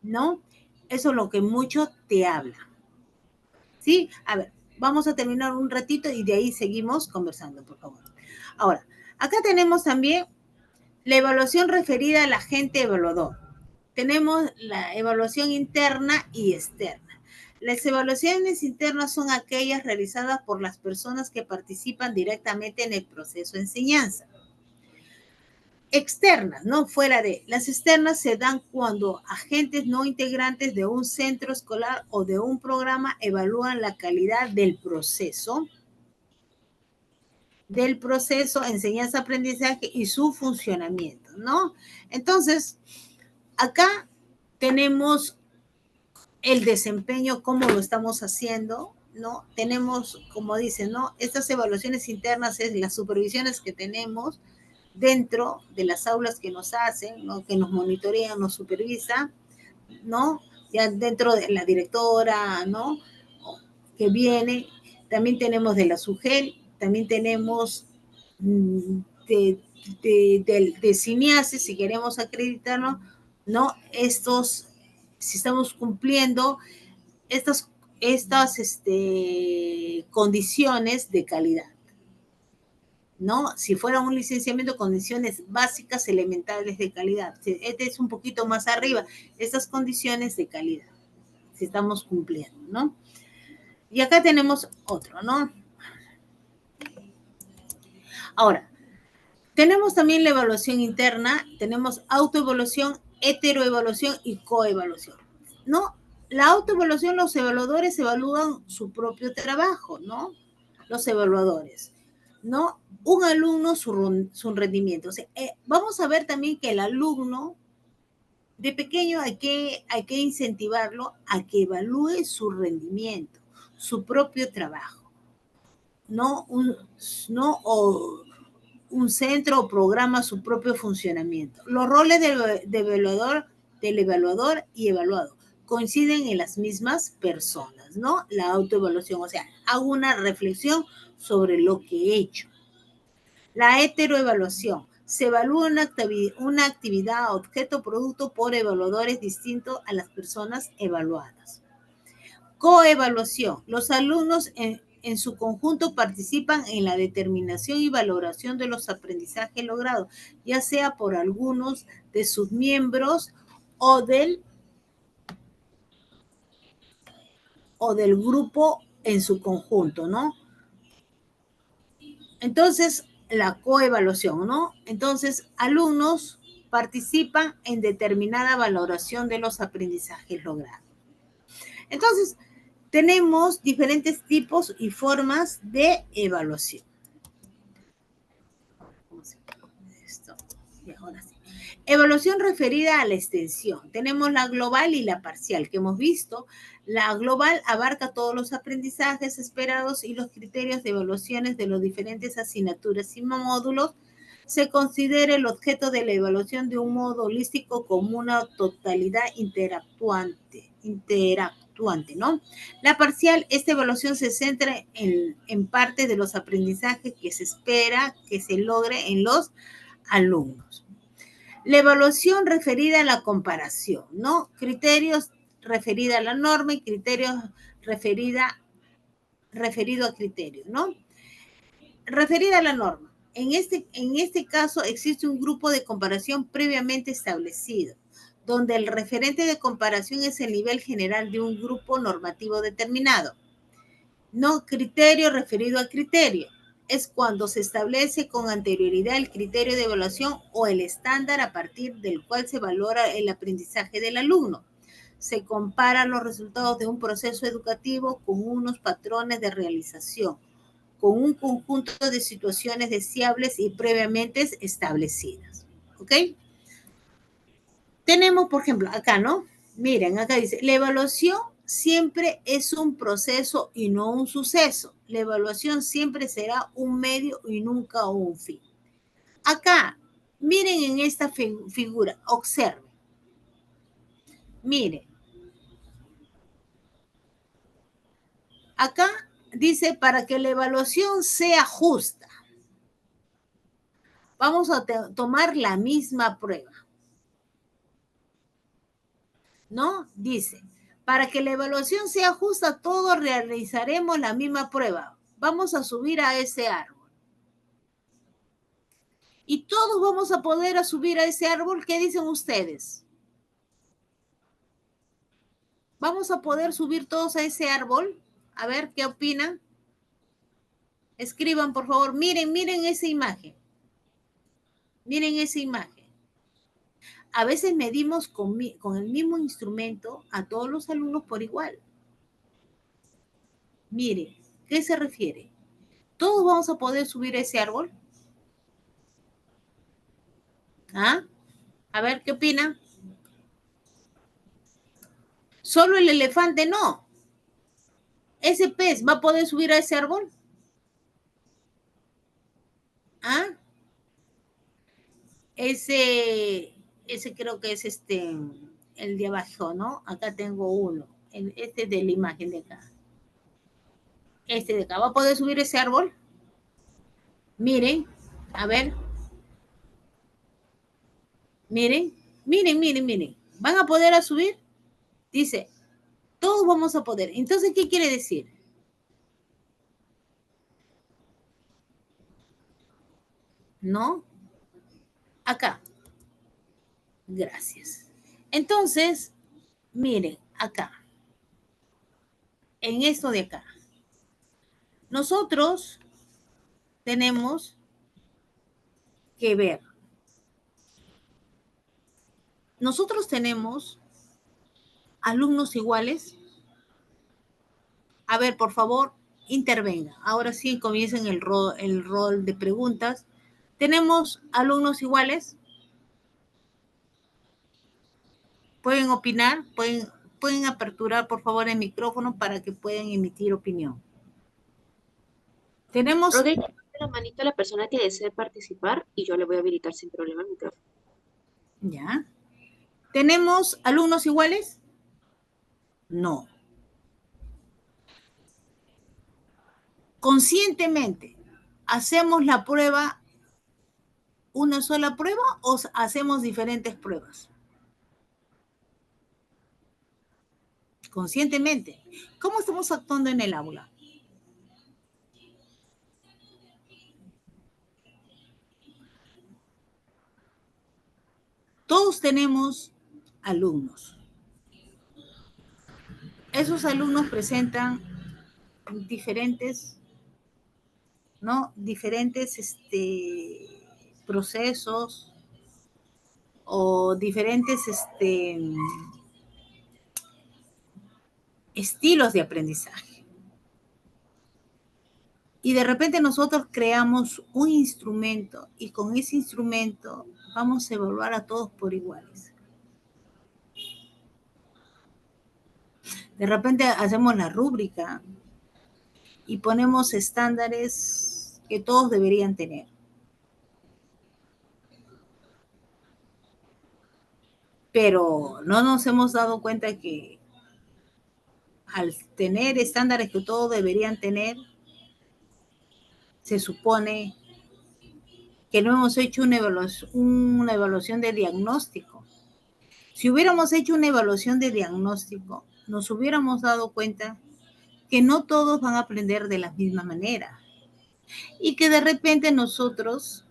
¿no? Eso es lo que mucho te habla, ¿sí? A ver, vamos a terminar un ratito y de ahí seguimos conversando, por favor. Ahora, acá tenemos también la evaluación referida al agente evaluador. Tenemos la evaluación interna y externa. Las evaluaciones internas son aquellas realizadas por las personas que participan directamente en el proceso de enseñanza. Externas, no fuera de. Las externas se dan cuando agentes no integrantes de un centro escolar o de un programa evalúan la calidad del proceso enseñanza-aprendizaje y su funcionamiento, ¿no? Entonces, acá tenemos el desempeño, cómo lo estamos haciendo, ¿no? Tenemos, como dicen, ¿no? Estas evaluaciones internas es las supervisiones que tenemos dentro de las aulas que nos hacen, ¿no? Que nos monitorean, nos supervisa, ¿no? Ya dentro de la directora, ¿no? Que viene, también tenemos de la SUGEL, también tenemos de CINEASE, si queremos acreditarnos, ¿no? Si estamos cumpliendo estas condiciones de calidad, ¿no? Si fuera un licenciamiento, condiciones básicas elementales de calidad. Este es un poquito más arriba, estas condiciones de calidad, si estamos cumpliendo, ¿no? Y acá tenemos otro, ¿no? Ahora, tenemos también la evaluación interna, tenemos autoevaluación, heteroevaluación y coevaluación, ¿no? La autoevaluación, los evaluadores evalúan su propio trabajo, ¿no? Los evaluadores, ¿no? Un alumno, su rendimiento. O sea, vamos a ver también que el alumno, de pequeño hay que incentivarlo a que evalúe su rendimiento, su propio trabajo, ¿no? Un centro o programa su propio funcionamiento. Los roles del evaluador y evaluado coinciden en las mismas personas, ¿no? La autoevaluación, o sea, hago una reflexión sobre lo que he hecho. La heteroevaluación. Se evalúa una actividad, objeto o producto por evaluadores distintos a las personas evaluadas. Coevaluación. Los alumnos en su conjunto participan en la determinación y valoración de los aprendizajes logrados, ya sea por algunos de sus miembros o del grupo en su conjunto, ¿no? Entonces, la coevaluación, ¿no? Entonces, alumnos participan en determinada valoración de los aprendizajes logrados. Entonces, tenemos diferentes tipos y formas de evaluación. Esto, y ahora sí. Evaluación referida a la extensión. Tenemos la global y la parcial que hemos visto. La global abarca todos los aprendizajes esperados y los criterios de evaluaciones de las diferentes asignaturas y módulos. Se considera el objeto de la evaluación de un modo holístico como una totalidad interactuante, ¿no? La parcial, esta evaluación se centra en parte de los aprendizajes que se espera que se logre en los alumnos. La evaluación referida a la comparación, ¿no? Criterios referida a la norma y criterios referido a criterios, ¿no? Referida a la norma. En este caso existe un grupo de comparación previamente establecido, donde el referente de comparación es el nivel general de un grupo normativo determinado. No criterio referido a criterio. Es cuando se establece con anterioridad el criterio de evaluación o el estándar a partir del cual se valora el aprendizaje del alumno. Se comparan los resultados de un proceso educativo con unos patrones de realización, con un conjunto de situaciones deseables y previamente establecidas. ¿Ok? Tenemos, por ejemplo, acá, ¿no? Miren, acá dice, la evaluación siempre es un proceso y no un suceso. La evaluación siempre será un medio y nunca un fin. Acá, miren en esta figura, observen. Miren. Acá dice, para que la evaluación sea justa, vamos a tomar la misma prueba. ¿No? Dice, para que la evaluación sea justa, todos realizaremos la misma prueba. Vamos a subir a ese árbol. Y todos vamos a poder subir a ese árbol. ¿Qué dicen ustedes? ¿Vamos a poder subir todos a ese árbol? A ver, ¿qué opinan? Escriban, por favor. Miren esa imagen. Miren esa imagen. A veces medimos con el mismo instrumento a todos los alumnos por igual. Miren, ¿qué se refiere? ¿Todos vamos a poder subir a ese árbol? ¿Ah? A ver, ¿qué opinan? Solo el elefante no. ¿Ese pez va a poder subir a ese árbol? ¿Ah? Ese creo que es el de abajo, ¿no? Acá tengo uno. Este de la imagen de acá. Este de acá. ¿Va a poder subir ese árbol? Miren, A ver, miren, miren, miren, miren. ¿Van a poder a subir? Dice, todos vamos a poder. Entonces, ¿qué quiere decir? No, acá. Gracias. Entonces, miren, acá. En esto de acá. Nosotros tenemos que ver. Nosotros tenemos alumnos iguales. A ver, por favor, intervenga. Ahora sí comiencen el rol de preguntas. ¿Tenemos alumnos iguales? ¿Pueden opinar? ¿Pueden aperturar, por favor, el micrófono para que puedan emitir opinión? Tenemos... Ok, la manito a la persona que desee participar y yo le voy a habilitar sin problema el micrófono. Ya. ¿Tenemos alumnos iguales? No. Conscientemente, ¿hacemos la prueba, una sola prueba o hacemos diferentes pruebas? Conscientemente. ¿Cómo estamos actuando en el aula? Todos tenemos alumnos. Esos alumnos presentan diferentes, ¿no? Diferentes procesos o diferentes estilos de aprendizaje. Y de repente nosotros creamos un instrumento y con ese instrumento vamos a evaluar a todos por iguales. De repente hacemos la rúbrica y ponemos estándares que todos deberían tener. Pero no nos hemos dado cuenta que al tener estándares que todos deberían tener, se supone que no hemos hecho una evaluación de diagnóstico. Si hubiéramos hecho una evaluación de diagnóstico, nos hubiéramos dado cuenta que no todos van a aprender de la misma manera y que de repente nosotros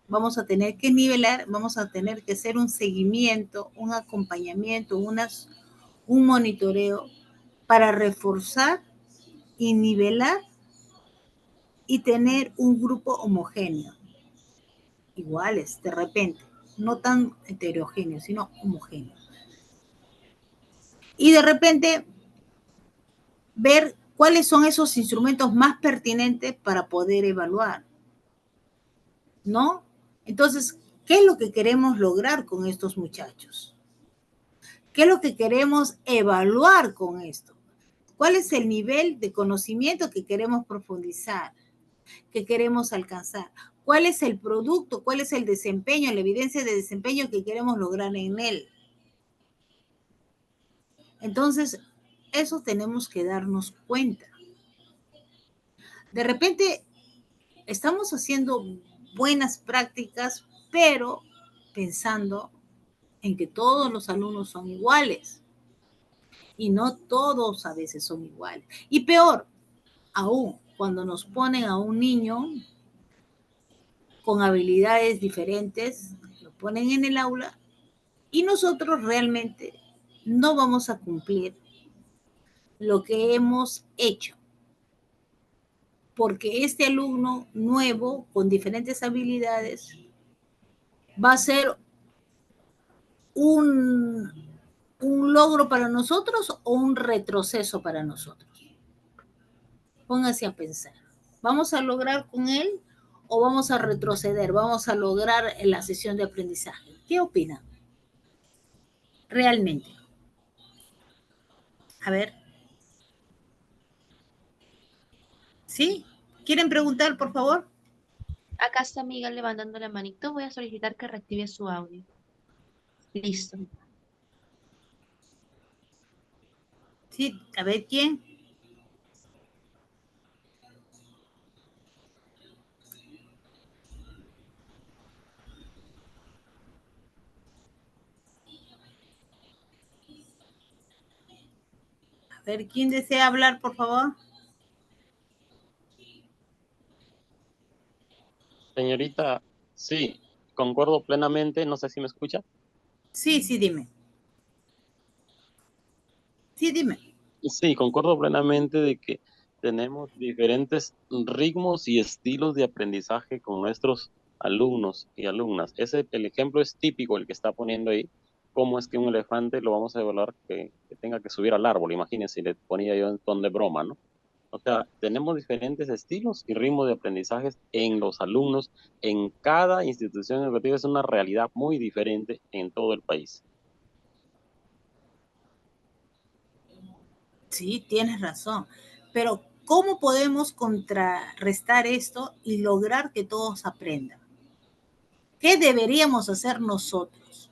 vamos a tener que nivelar, vamos a tener que hacer un seguimiento, un acompañamiento, un monitoreo para reforzar y nivelar y tener un grupo homogéneo, iguales de repente, no tan heterogéneos, sino homogéneos. Y de repente ver cuáles son esos instrumentos más pertinentes para poder evaluar, ¿no? Entonces, ¿qué es lo que queremos lograr con estos muchachos? ¿Qué es lo que queremos evaluar con esto? ¿Cuál es el nivel de conocimiento que queremos profundizar, que queremos alcanzar? ¿Cuál es el producto? ¿Cuál es el desempeño, la evidencia de desempeño que queremos lograr en él? Entonces, eso tenemos que darnos cuenta. De repente, estamos haciendo buenas prácticas, pero pensando en que todos los alumnos son iguales. Y no todos a veces son iguales. Y peor aún, cuando nos ponen a un niño con habilidades diferentes, lo ponen en el aula y nosotros realmente no vamos a cumplir lo que hemos hecho. Porque este alumno nuevo, con diferentes habilidades, va a ser un logro para nosotros o un retroceso para nosotros. Póngase a pensar. ¿Vamos a lograr con él o vamos a retroceder? ¿Vamos a lograr en la sesión de aprendizaje? ¿Qué opinan? Realmente. A ver. ¿Sí? ¿Quieren preguntar, por favor? Acá está Miguel levantando la manito. Voy a solicitar que reactive su audio. Listo. Sí, a ver, ¿quién? ver, ¿quién desea hablar, por favor? Señorita, sí, concuerdo plenamente, no sé si me escucha. Sí, sí, dime. Sí, dime. Sí, concuerdo plenamente de que tenemos diferentes ritmos y estilos de aprendizaje con nuestros alumnos y alumnas. El ejemplo es típico el que está poniendo ahí. ¿Cómo es que un elefante lo vamos a evaluar que tenga que subir al árbol? Imagínense, le ponía yo en ton de broma, ¿no? O sea, tenemos diferentes estilos y ritmos de aprendizaje en los alumnos. En cada institución educativa es una realidad muy diferente en todo el país. Sí, tienes razón. Pero, ¿cómo podemos contrarrestar esto y lograr que todos aprendan? ¿Qué deberíamos hacer nosotros?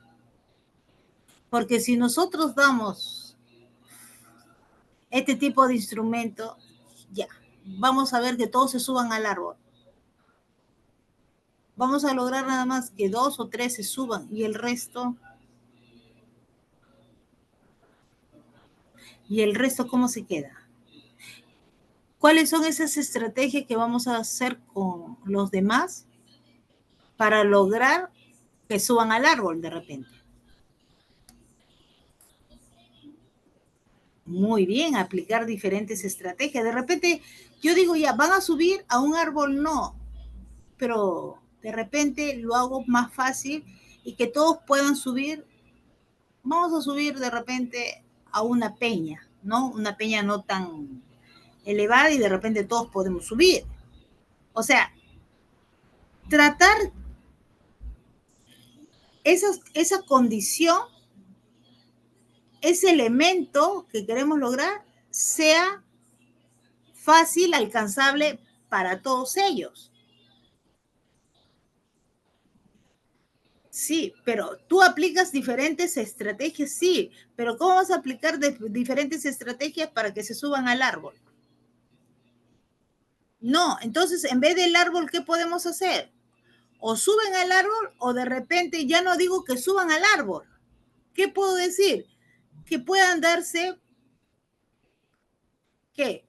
Porque si nosotros damos este tipo de instrumento, ya, vamos a ver que todos se suban al árbol. Vamos a lograr nada más que 2 o 3 se suban y el resto, ¿cómo se queda? ¿Cuáles son esas estrategias que vamos a hacer con los demás para lograr que suban al árbol de repente? Muy bien, aplicar diferentes estrategias. De repente, yo digo, ya, van a subir a un árbol, no, pero de repente lo hago más fácil y que todos puedan subir. Vamos a subir de repente a una peña, ¿no? Una peña no tan elevada y de repente todos podemos subir. O sea, tratar esa condición, ese elemento que queremos lograr, sea fácil, alcanzable para todos ellos. Sí, pero tú aplicas diferentes estrategias, sí, pero ¿cómo vas a aplicar diferentes estrategias para que se suban al árbol? No, entonces en vez del árbol, ¿qué podemos hacer? O suben al árbol o de repente, ya no digo que suban al árbol. ¿Qué puedo decir? Que puedan darse, ¿qué?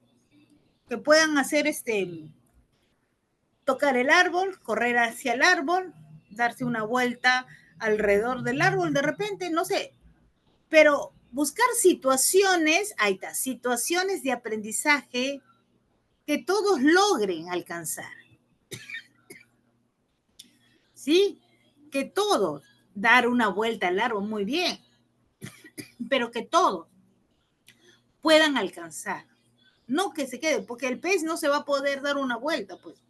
Que puedan hacer tocar el árbol, correr hacia el árbol, darse una vuelta alrededor del árbol de repente, no sé, pero buscar situaciones, ahí está, situaciones de aprendizaje que todos logren alcanzar, ¿sí? Que todos, dar una vuelta al árbol, muy bien, pero que todos puedan alcanzar, no que se quede, porque el pez no se va a poder dar una vuelta, pues.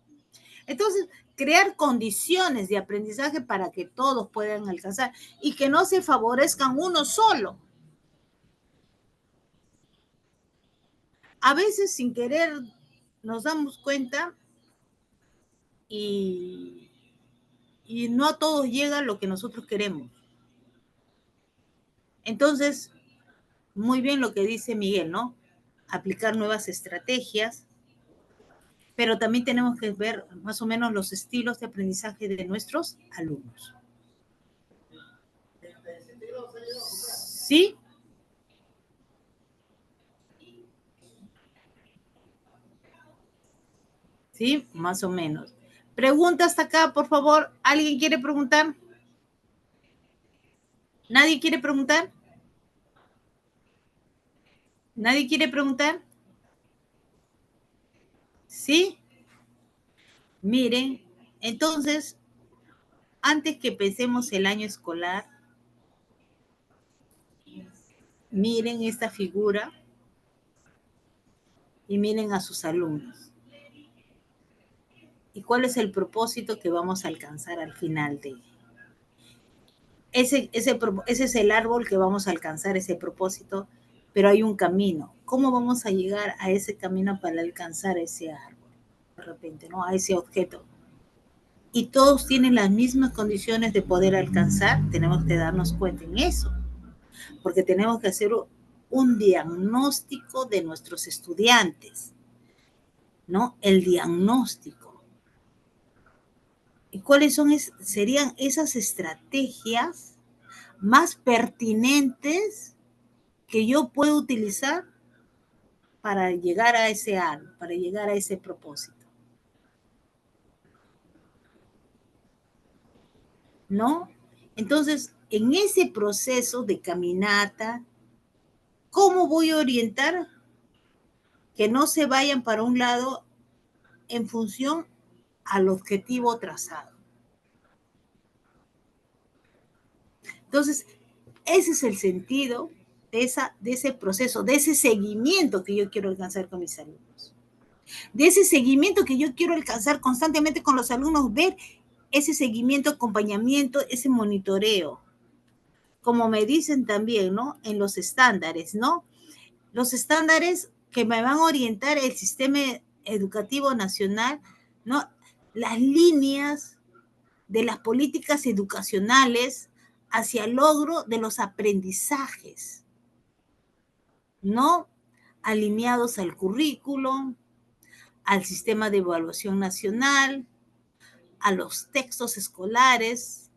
Entonces, crear condiciones de aprendizaje para que todos puedan alcanzar y que no se favorezcan uno solo. A veces sin querer nos damos cuenta y no a todos llega lo que nosotros queremos. Entonces, muy bien lo que dice Miguel, ¿no? Aplicar nuevas estrategias, pero también tenemos que ver más o menos los estilos de aprendizaje de nuestros alumnos. ¿Sí? ¿Sí? Más o menos. Pregunta hasta acá, por favor. ¿Alguien quiere preguntar? ¿Nadie quiere preguntar? ¿Nadie quiere preguntar? ¿Sí? Miren, entonces, antes que empecemos el año escolar, miren esta figura y miren a sus alumnos. ¿Y cuál es el propósito que vamos a alcanzar al final de ese es el árbol que vamos a alcanzar, ese propósito, pero hay un camino. ¿Cómo vamos a llegar a ese camino para alcanzar ese árbol? De repente, ¿no? A ese objeto. Y todos tienen las mismas condiciones de poder alcanzar, tenemos que darnos cuenta en eso, porque tenemos que hacer un diagnóstico de nuestros estudiantes, ¿no? El diagnóstico. ¿Y cuáles serían esas estrategias más pertinentes que yo puedo utilizar para llegar a ese algo, para llegar a ese propósito. ¿No? Entonces, en ese proceso de caminata, ¿cómo voy a orientar que no se vayan para un lado en función al objetivo trazado? Entonces, ese es el sentido de ese proceso, de ese seguimiento que yo quiero alcanzar con mis alumnos. De ese seguimiento que yo quiero alcanzar constantemente con los alumnos, ver ese seguimiento, acompañamiento, ese monitoreo. Como me dicen también, ¿no? En los estándares, ¿no? Los estándares que me van a orientar el sistema educativo nacional, ¿no? Las líneas de las políticas educacionales hacia el logro de los aprendizajes, ¿no? Alineados al currículo, al sistema de evaluación nacional, a los textos escolares,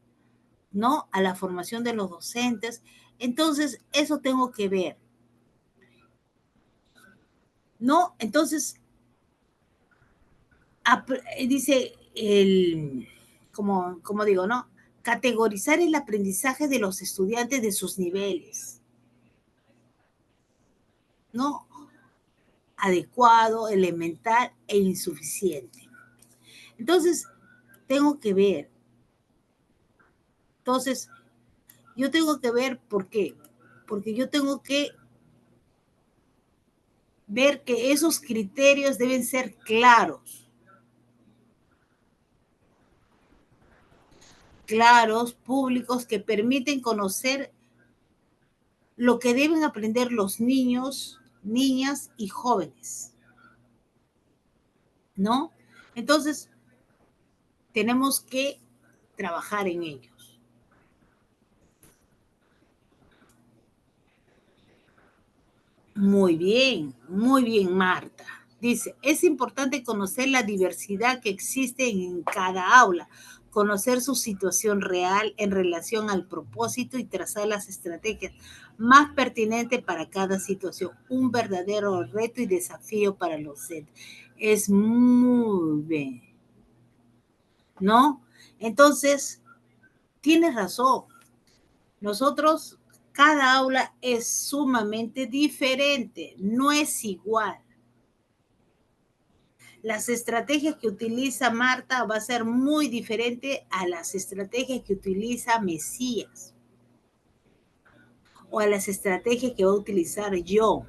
¿no? A la formación de los docentes. Entonces, eso tengo que ver, ¿no? Entonces, dice como digo, ¿no? Categorizar el aprendizaje de los estudiantes de sus niveles, ¿no? Adecuado, elemental e insuficiente. Entonces, tengo que ver. Entonces, yo tengo que ver por qué. Porque yo tengo que ver que esos criterios deben ser claros. Claros, públicos, que permiten conocer lo que deben aprender los niños, niñas y jóvenes, ¿no? Entonces, tenemos que trabajar en ellos. Muy bien, Marta. Dice, es importante conocer la diversidad que existe en cada aula, conocer su situación real en relación al propósito y trazar las estrategias más pertinentes para cada situación. Un verdadero reto y desafío para los docentes. Es muy bien, ¿no? Entonces, tienes razón. Nosotros, cada aula es sumamente diferente, no es igual. Las estrategias que utiliza Marta va a ser muy diferente a las estrategias que utiliza Mesías o a las estrategias que voy a utilizar yo.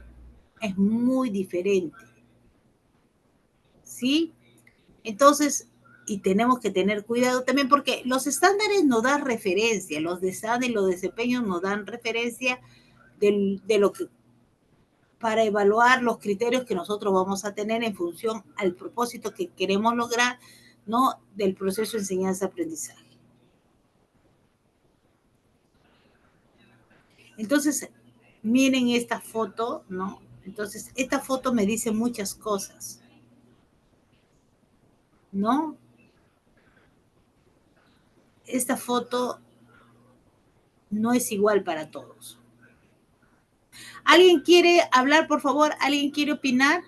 Es muy diferente. ¿Sí? Entonces, y tenemos que tener cuidado también porque los estándares nos dan referencia, los estándares y los desempeños nos dan referencia de lo que para evaluar los criterios que nosotros vamos a tener en función al propósito que queremos lograr, ¿no? Del proceso de enseñanza-aprendizaje. Entonces, miren esta foto, ¿no? Entonces, esta foto me dice muchas cosas, ¿no? Esta foto no es igual para todos. ¿Alguien quiere hablar, por favor? ¿Alguien quiere opinar?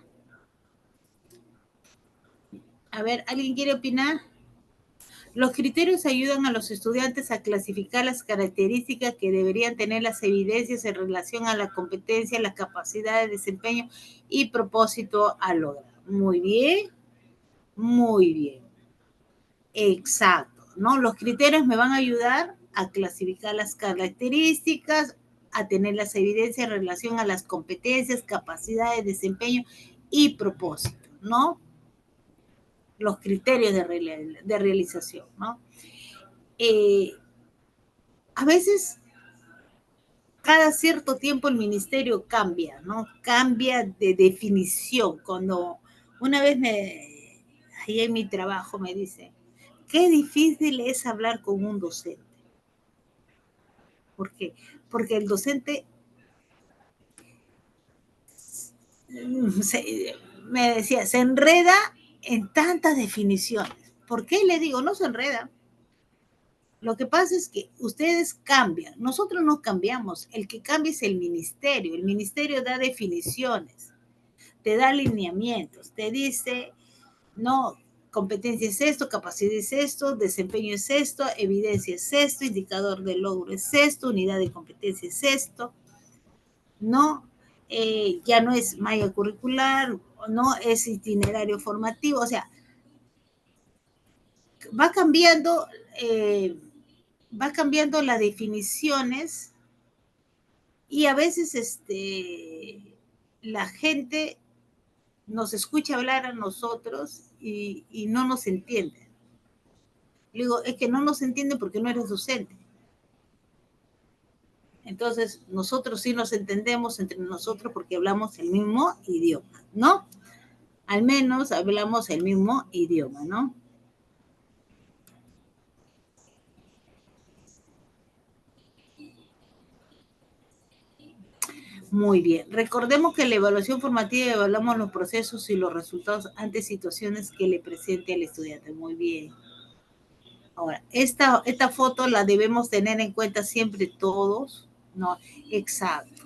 A ver, ¿alguien quiere opinar? Los criterios ayudan a los estudiantes a clasificar las características que deberían tener las evidencias en relación a la competencia, la capacidad de desempeño y propósito a lograr. Muy bien, muy bien. Exacto, ¿no? Los criterios me van a ayudar a clasificar las características, a tener las evidencias en relación a las competencias, capacidad de desempeño y propósito, ¿no? Los criterios de realización, ¿no? A veces, cada cierto tiempo el ministerio cambia, ¿no? Cambia de definición. Cuando una vez ahí en mi trabajo me dice, qué difícil es hablar con un docente. ¿Por qué? Porque el docente me decía, se enreda en tantas definiciones. ¿Por qué? Le digo, no se enreda. Lo que pasa es que ustedes cambian, nosotros no cambiamos, el que cambia es el ministerio da definiciones, te da lineamientos, te dice, no, competencia es esto, capacidad es esto, desempeño es esto, evidencia es esto, indicador de logro es esto, unidad de competencia es esto, ¿no? Ya no es malla curricular, no es itinerario formativo, o sea, va cambiando las definiciones y a veces la gente nos escucha hablar a nosotros y no nos entiende. Le digo, es que no nos entiende porque no eres docente. Entonces, nosotros sí nos entendemos entre nosotros porque hablamos el mismo idioma, ¿no? Al menos hablamos el mismo idioma, ¿no? Muy bien. Recordemos que en la evaluación formativa evaluamos los procesos y los resultados ante situaciones que le presente al estudiante. Muy bien. Ahora, esta foto la debemos tener en cuenta siempre todos, ¿no? Exacto.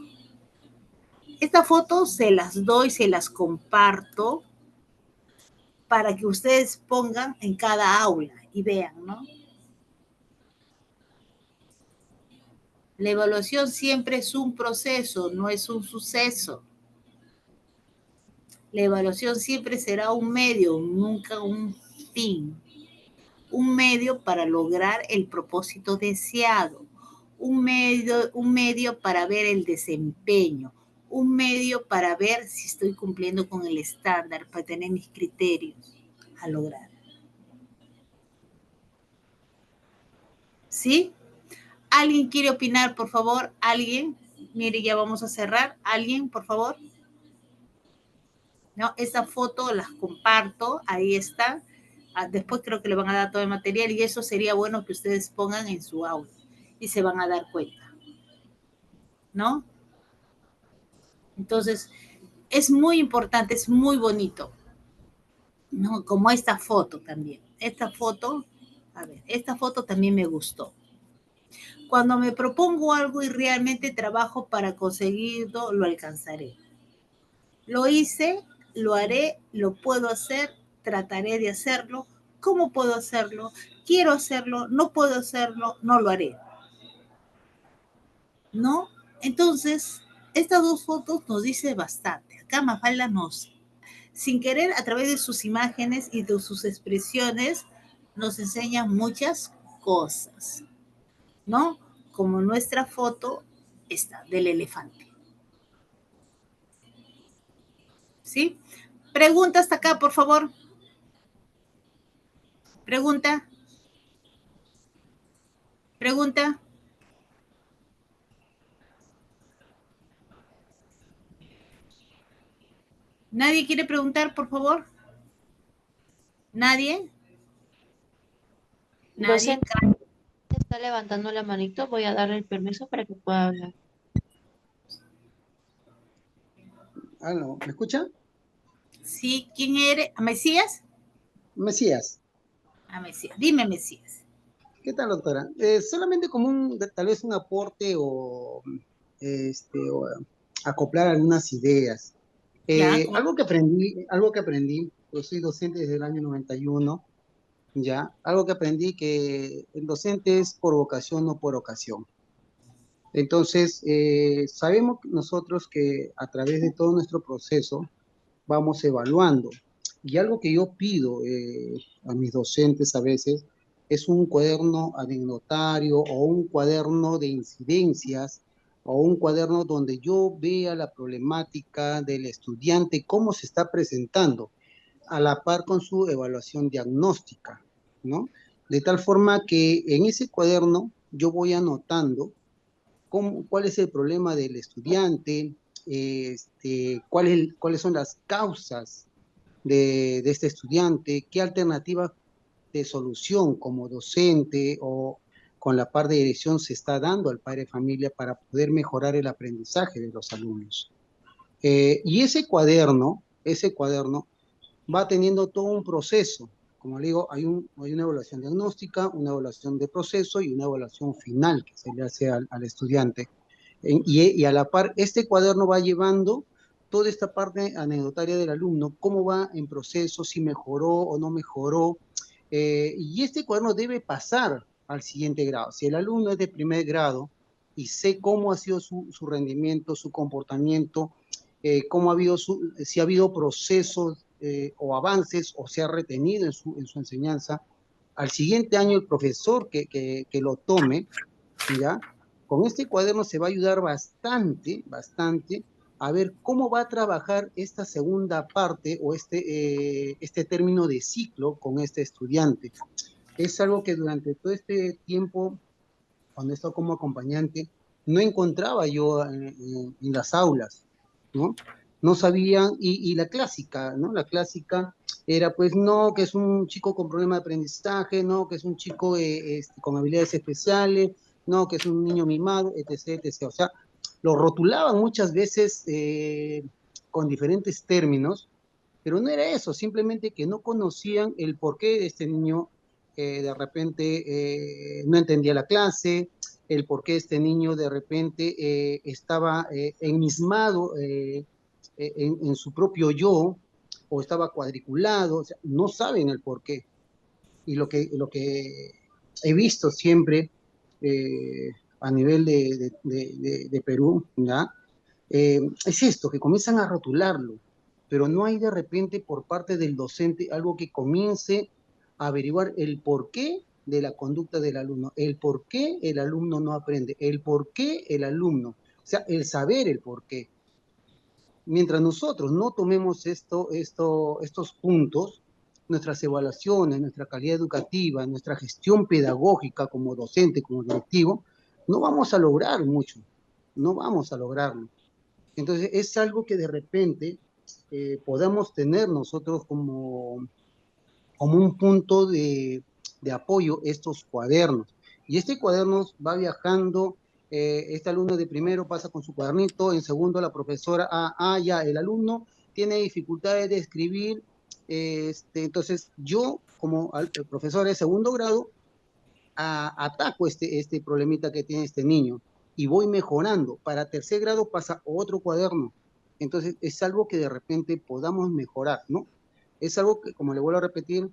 Esta foto se las doy, se las comparto para que ustedes pongan en cada aula y vean, ¿no? La evaluación siempre es un proceso, no es un suceso. La evaluación siempre será un medio, nunca un fin. Un medio para lograr el propósito deseado. Un medio para ver el desempeño. Un medio para ver si estoy cumpliendo con el estándar, para tener mis criterios a lograr. ¿Sí? ¿Alguien quiere opinar, por favor? ¿Alguien? Mire, ya vamos a cerrar. ¿Alguien, por favor? ¿No? Esa foto las comparto, ahí está. Después creo que le van a dar todo el material y eso sería bueno que ustedes pongan en su audio y se van a dar cuenta, ¿no? Entonces, es muy importante, es muy bonito, ¿no? Como esta foto también. Esta foto, a ver, esta foto también me gustó. Cuando me propongo algo y realmente trabajo para conseguirlo, lo alcanzaré. Lo hice, lo haré, lo puedo hacer, trataré de hacerlo. ¿Cómo puedo hacerlo? Quiero hacerlo, no puedo hacerlo, no lo haré. ¿No? Entonces, estas dos fotos nos dice bastante. Acá Mafalda nos, sin querer, a través de sus imágenes y de sus expresiones, nos enseña muchas cosas, ¿no? Como nuestra foto esta del elefante. ¿Sí? Pregunta hasta acá, por favor. Pregunta. Pregunta. ¿Nadie quiere preguntar, por favor? ¿Nadie? ¿Nadie? Docente está levantando la manito, voy a darle el permiso para que pueda hablar. ¿Me escucha? Sí, ¿quién eres? ¿Mesías? Mesías. Mesías. Dime, Mesías. ¿Qué tal, doctora? Solamente como tal vez un aporte o acoplar algunas ideas. Algo que aprendí, yo soy docente desde el año 91, ya, algo que aprendí que el docente es por vocación, no por ocasión. Entonces, sabemos nosotros que a través de todo nuestro proceso vamos evaluando. Y algo que yo pido a mis docentes a veces es un cuaderno anecdotario o un cuaderno de incidencias o un cuaderno donde yo vea la problemática del estudiante, cómo se está presentando, a la par con su evaluación diagnóstica, ¿no? De tal forma que en ese cuaderno yo voy anotando cuál es el problema del estudiante, cuáles son las causas de este estudiante, qué alternativa de solución como docente o con la par de dirección se está dando al padre de familia para poder mejorar el aprendizaje de los alumnos. Y ese cuaderno va teniendo todo un proceso. Como le digo, hay una evaluación diagnóstica, una evaluación de proceso y una evaluación final que se le hace al estudiante. Y a la par, este cuaderno va llevando toda esta parte anecdotaria del alumno, cómo va en proceso, si mejoró o no mejoró, y este cuaderno debe pasar al siguiente grado. Si el alumno es de primer grado y sé cómo ha sido su rendimiento, su comportamiento, cómo ha habido si ha habido procesos o avances o se ha retenido en su enseñanza, al siguiente año el profesor que lo tome, ¿ya? Con este cuaderno se va a ayudar bastante, bastante, a ver cómo va a trabajar esta segunda parte o este término de ciclo con este estudiante. Es algo que durante todo este tiempo, cuando he estado como acompañante, no encontraba yo en las aulas, ¿no? No sabían, y la clásica, ¿no? La clásica era, pues, no, que es un chico con problema de aprendizaje, no, que es un chico con habilidades especiales, no, que es un niño mimado, etc., etc. O sea, lo rotulaban muchas veces con diferentes términos, pero no era eso, simplemente que no conocían el porqué de este niño de repente no entendía la clase, el por qué este niño de repente estaba enmismado en su propio yo, o estaba cuadriculado, o sea, no saben el por qué. Y lo que he visto siempre a nivel de Perú, ¿ya? Es esto, que comienzan a rotularlo, pero no hay de repente por parte del docente algo que comience a averiguar el porqué de la conducta del alumno, el por qué el alumno no aprende, el por qué el alumno, o sea, el saber el por qué. Mientras nosotros no tomemos estos puntos, nuestras evaluaciones, nuestra calidad educativa, nuestra gestión pedagógica como docente, como directivo, no vamos a lograr mucho, no vamos a lograrlo. Entonces, es algo que de repente podamos tener nosotros como un punto de apoyo estos cuadernos. Y este cuaderno va viajando, este alumno de primero pasa con su cuadernito, en segundo la profesora, ya, el alumno tiene dificultades de escribir, entonces yo como el profesor de segundo grado, ataco este problemita que tiene este niño y voy mejorando. Para tercer grado pasa otro cuaderno. Entonces es algo que de repente podamos mejorar, ¿no? Es algo que, como le vuelvo a repetir,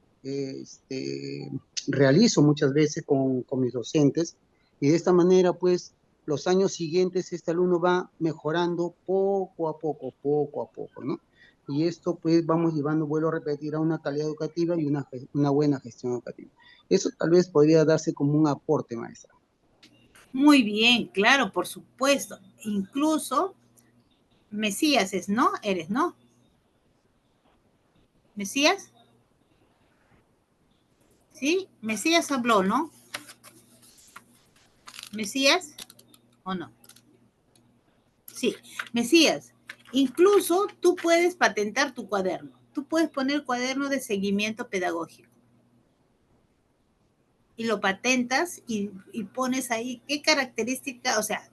realizo muchas veces con mis docentes, y de esta manera, pues, los años siguientes este alumno va mejorando poco a poco, ¿no? Y esto, pues, vamos llevando, vuelvo a repetir, a una calidad educativa y una buena gestión educativa. Eso tal vez podría darse como un aporte, maestra. Muy bien, claro, por supuesto. Incluso Mesías es, ¿no? Eres, ¿no? Mesías. ¿Sí? Mesías habló, ¿no? Mesías o no. Sí, Mesías. Incluso tú puedes patentar tu cuaderno. Tú puedes poner cuaderno de seguimiento pedagógico. Y lo patentas y pones ahí qué característica, o sea,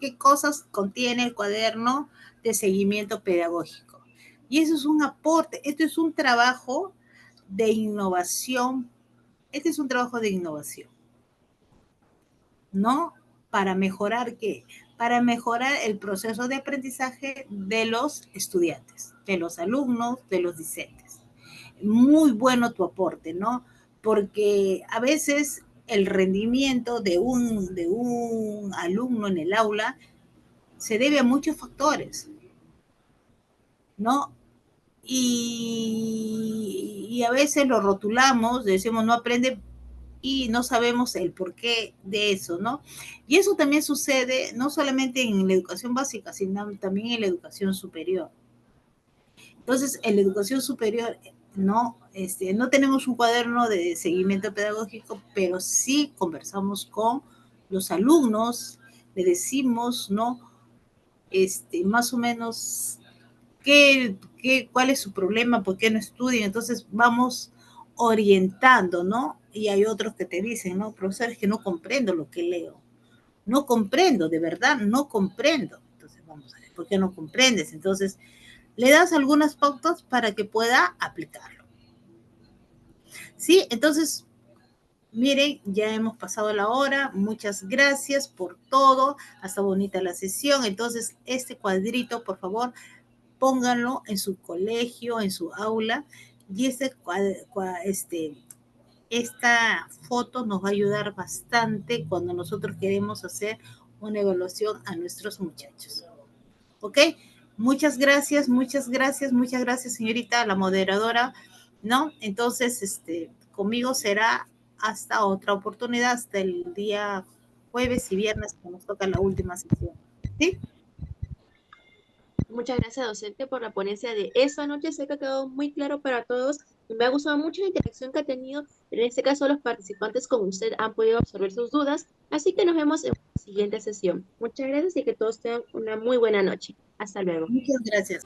qué cosas contiene el cuaderno de seguimiento pedagógico. Y eso es un aporte, esto es un trabajo de innovación, ¿no? ¿Para mejorar qué? Para mejorar el proceso de aprendizaje de los estudiantes, de los alumnos, de los discentes. Muy bueno tu aporte, ¿no? Porque a veces el rendimiento de un alumno en el aula se debe a muchos factores, ¿no? Y a veces lo rotulamos, decimos no aprende y no sabemos el porqué de eso, ¿no? Y eso también sucede no solamente en la educación básica, sino también en la educación superior. Entonces, en la educación superior no tenemos un cuaderno de seguimiento pedagógico, pero sí conversamos con los alumnos, le decimos, ¿no? Más o menos cuál es su problema, por qué no estudian. Entonces vamos orientando, ¿no? Y hay otros que te dicen, no, profesor, es que no comprendo lo que leo. No comprendo, de verdad, no comprendo. Entonces vamos a ver, ¿por qué no comprendes? Entonces le das algunas pautas para que pueda aplicarlo. ¿Sí? Entonces, miren, ya hemos pasado la hora. Muchas gracias por todo. Hasta bonita la sesión. Entonces, este cuadrito, por favor, pónganlo en su colegio, en su aula, y esta foto nos va a ayudar bastante cuando nosotros queremos hacer una evaluación a nuestros muchachos. ¿Ok? Muchas gracias, señorita, la moderadora, ¿no? Entonces, conmigo será hasta otra oportunidad, hasta el día jueves y viernes, que nos toca la última sesión. ¿Sí? Muchas gracias, docente, por la ponencia de esta noche. Sé que ha quedado muy claro para todos y me ha gustado mucho la interacción que ha tenido. En este caso, los participantes con usted han podido absorber sus dudas. Así que nos vemos en la siguiente sesión. Muchas gracias y que todos tengan una muy buena noche. Hasta luego. Muchas gracias.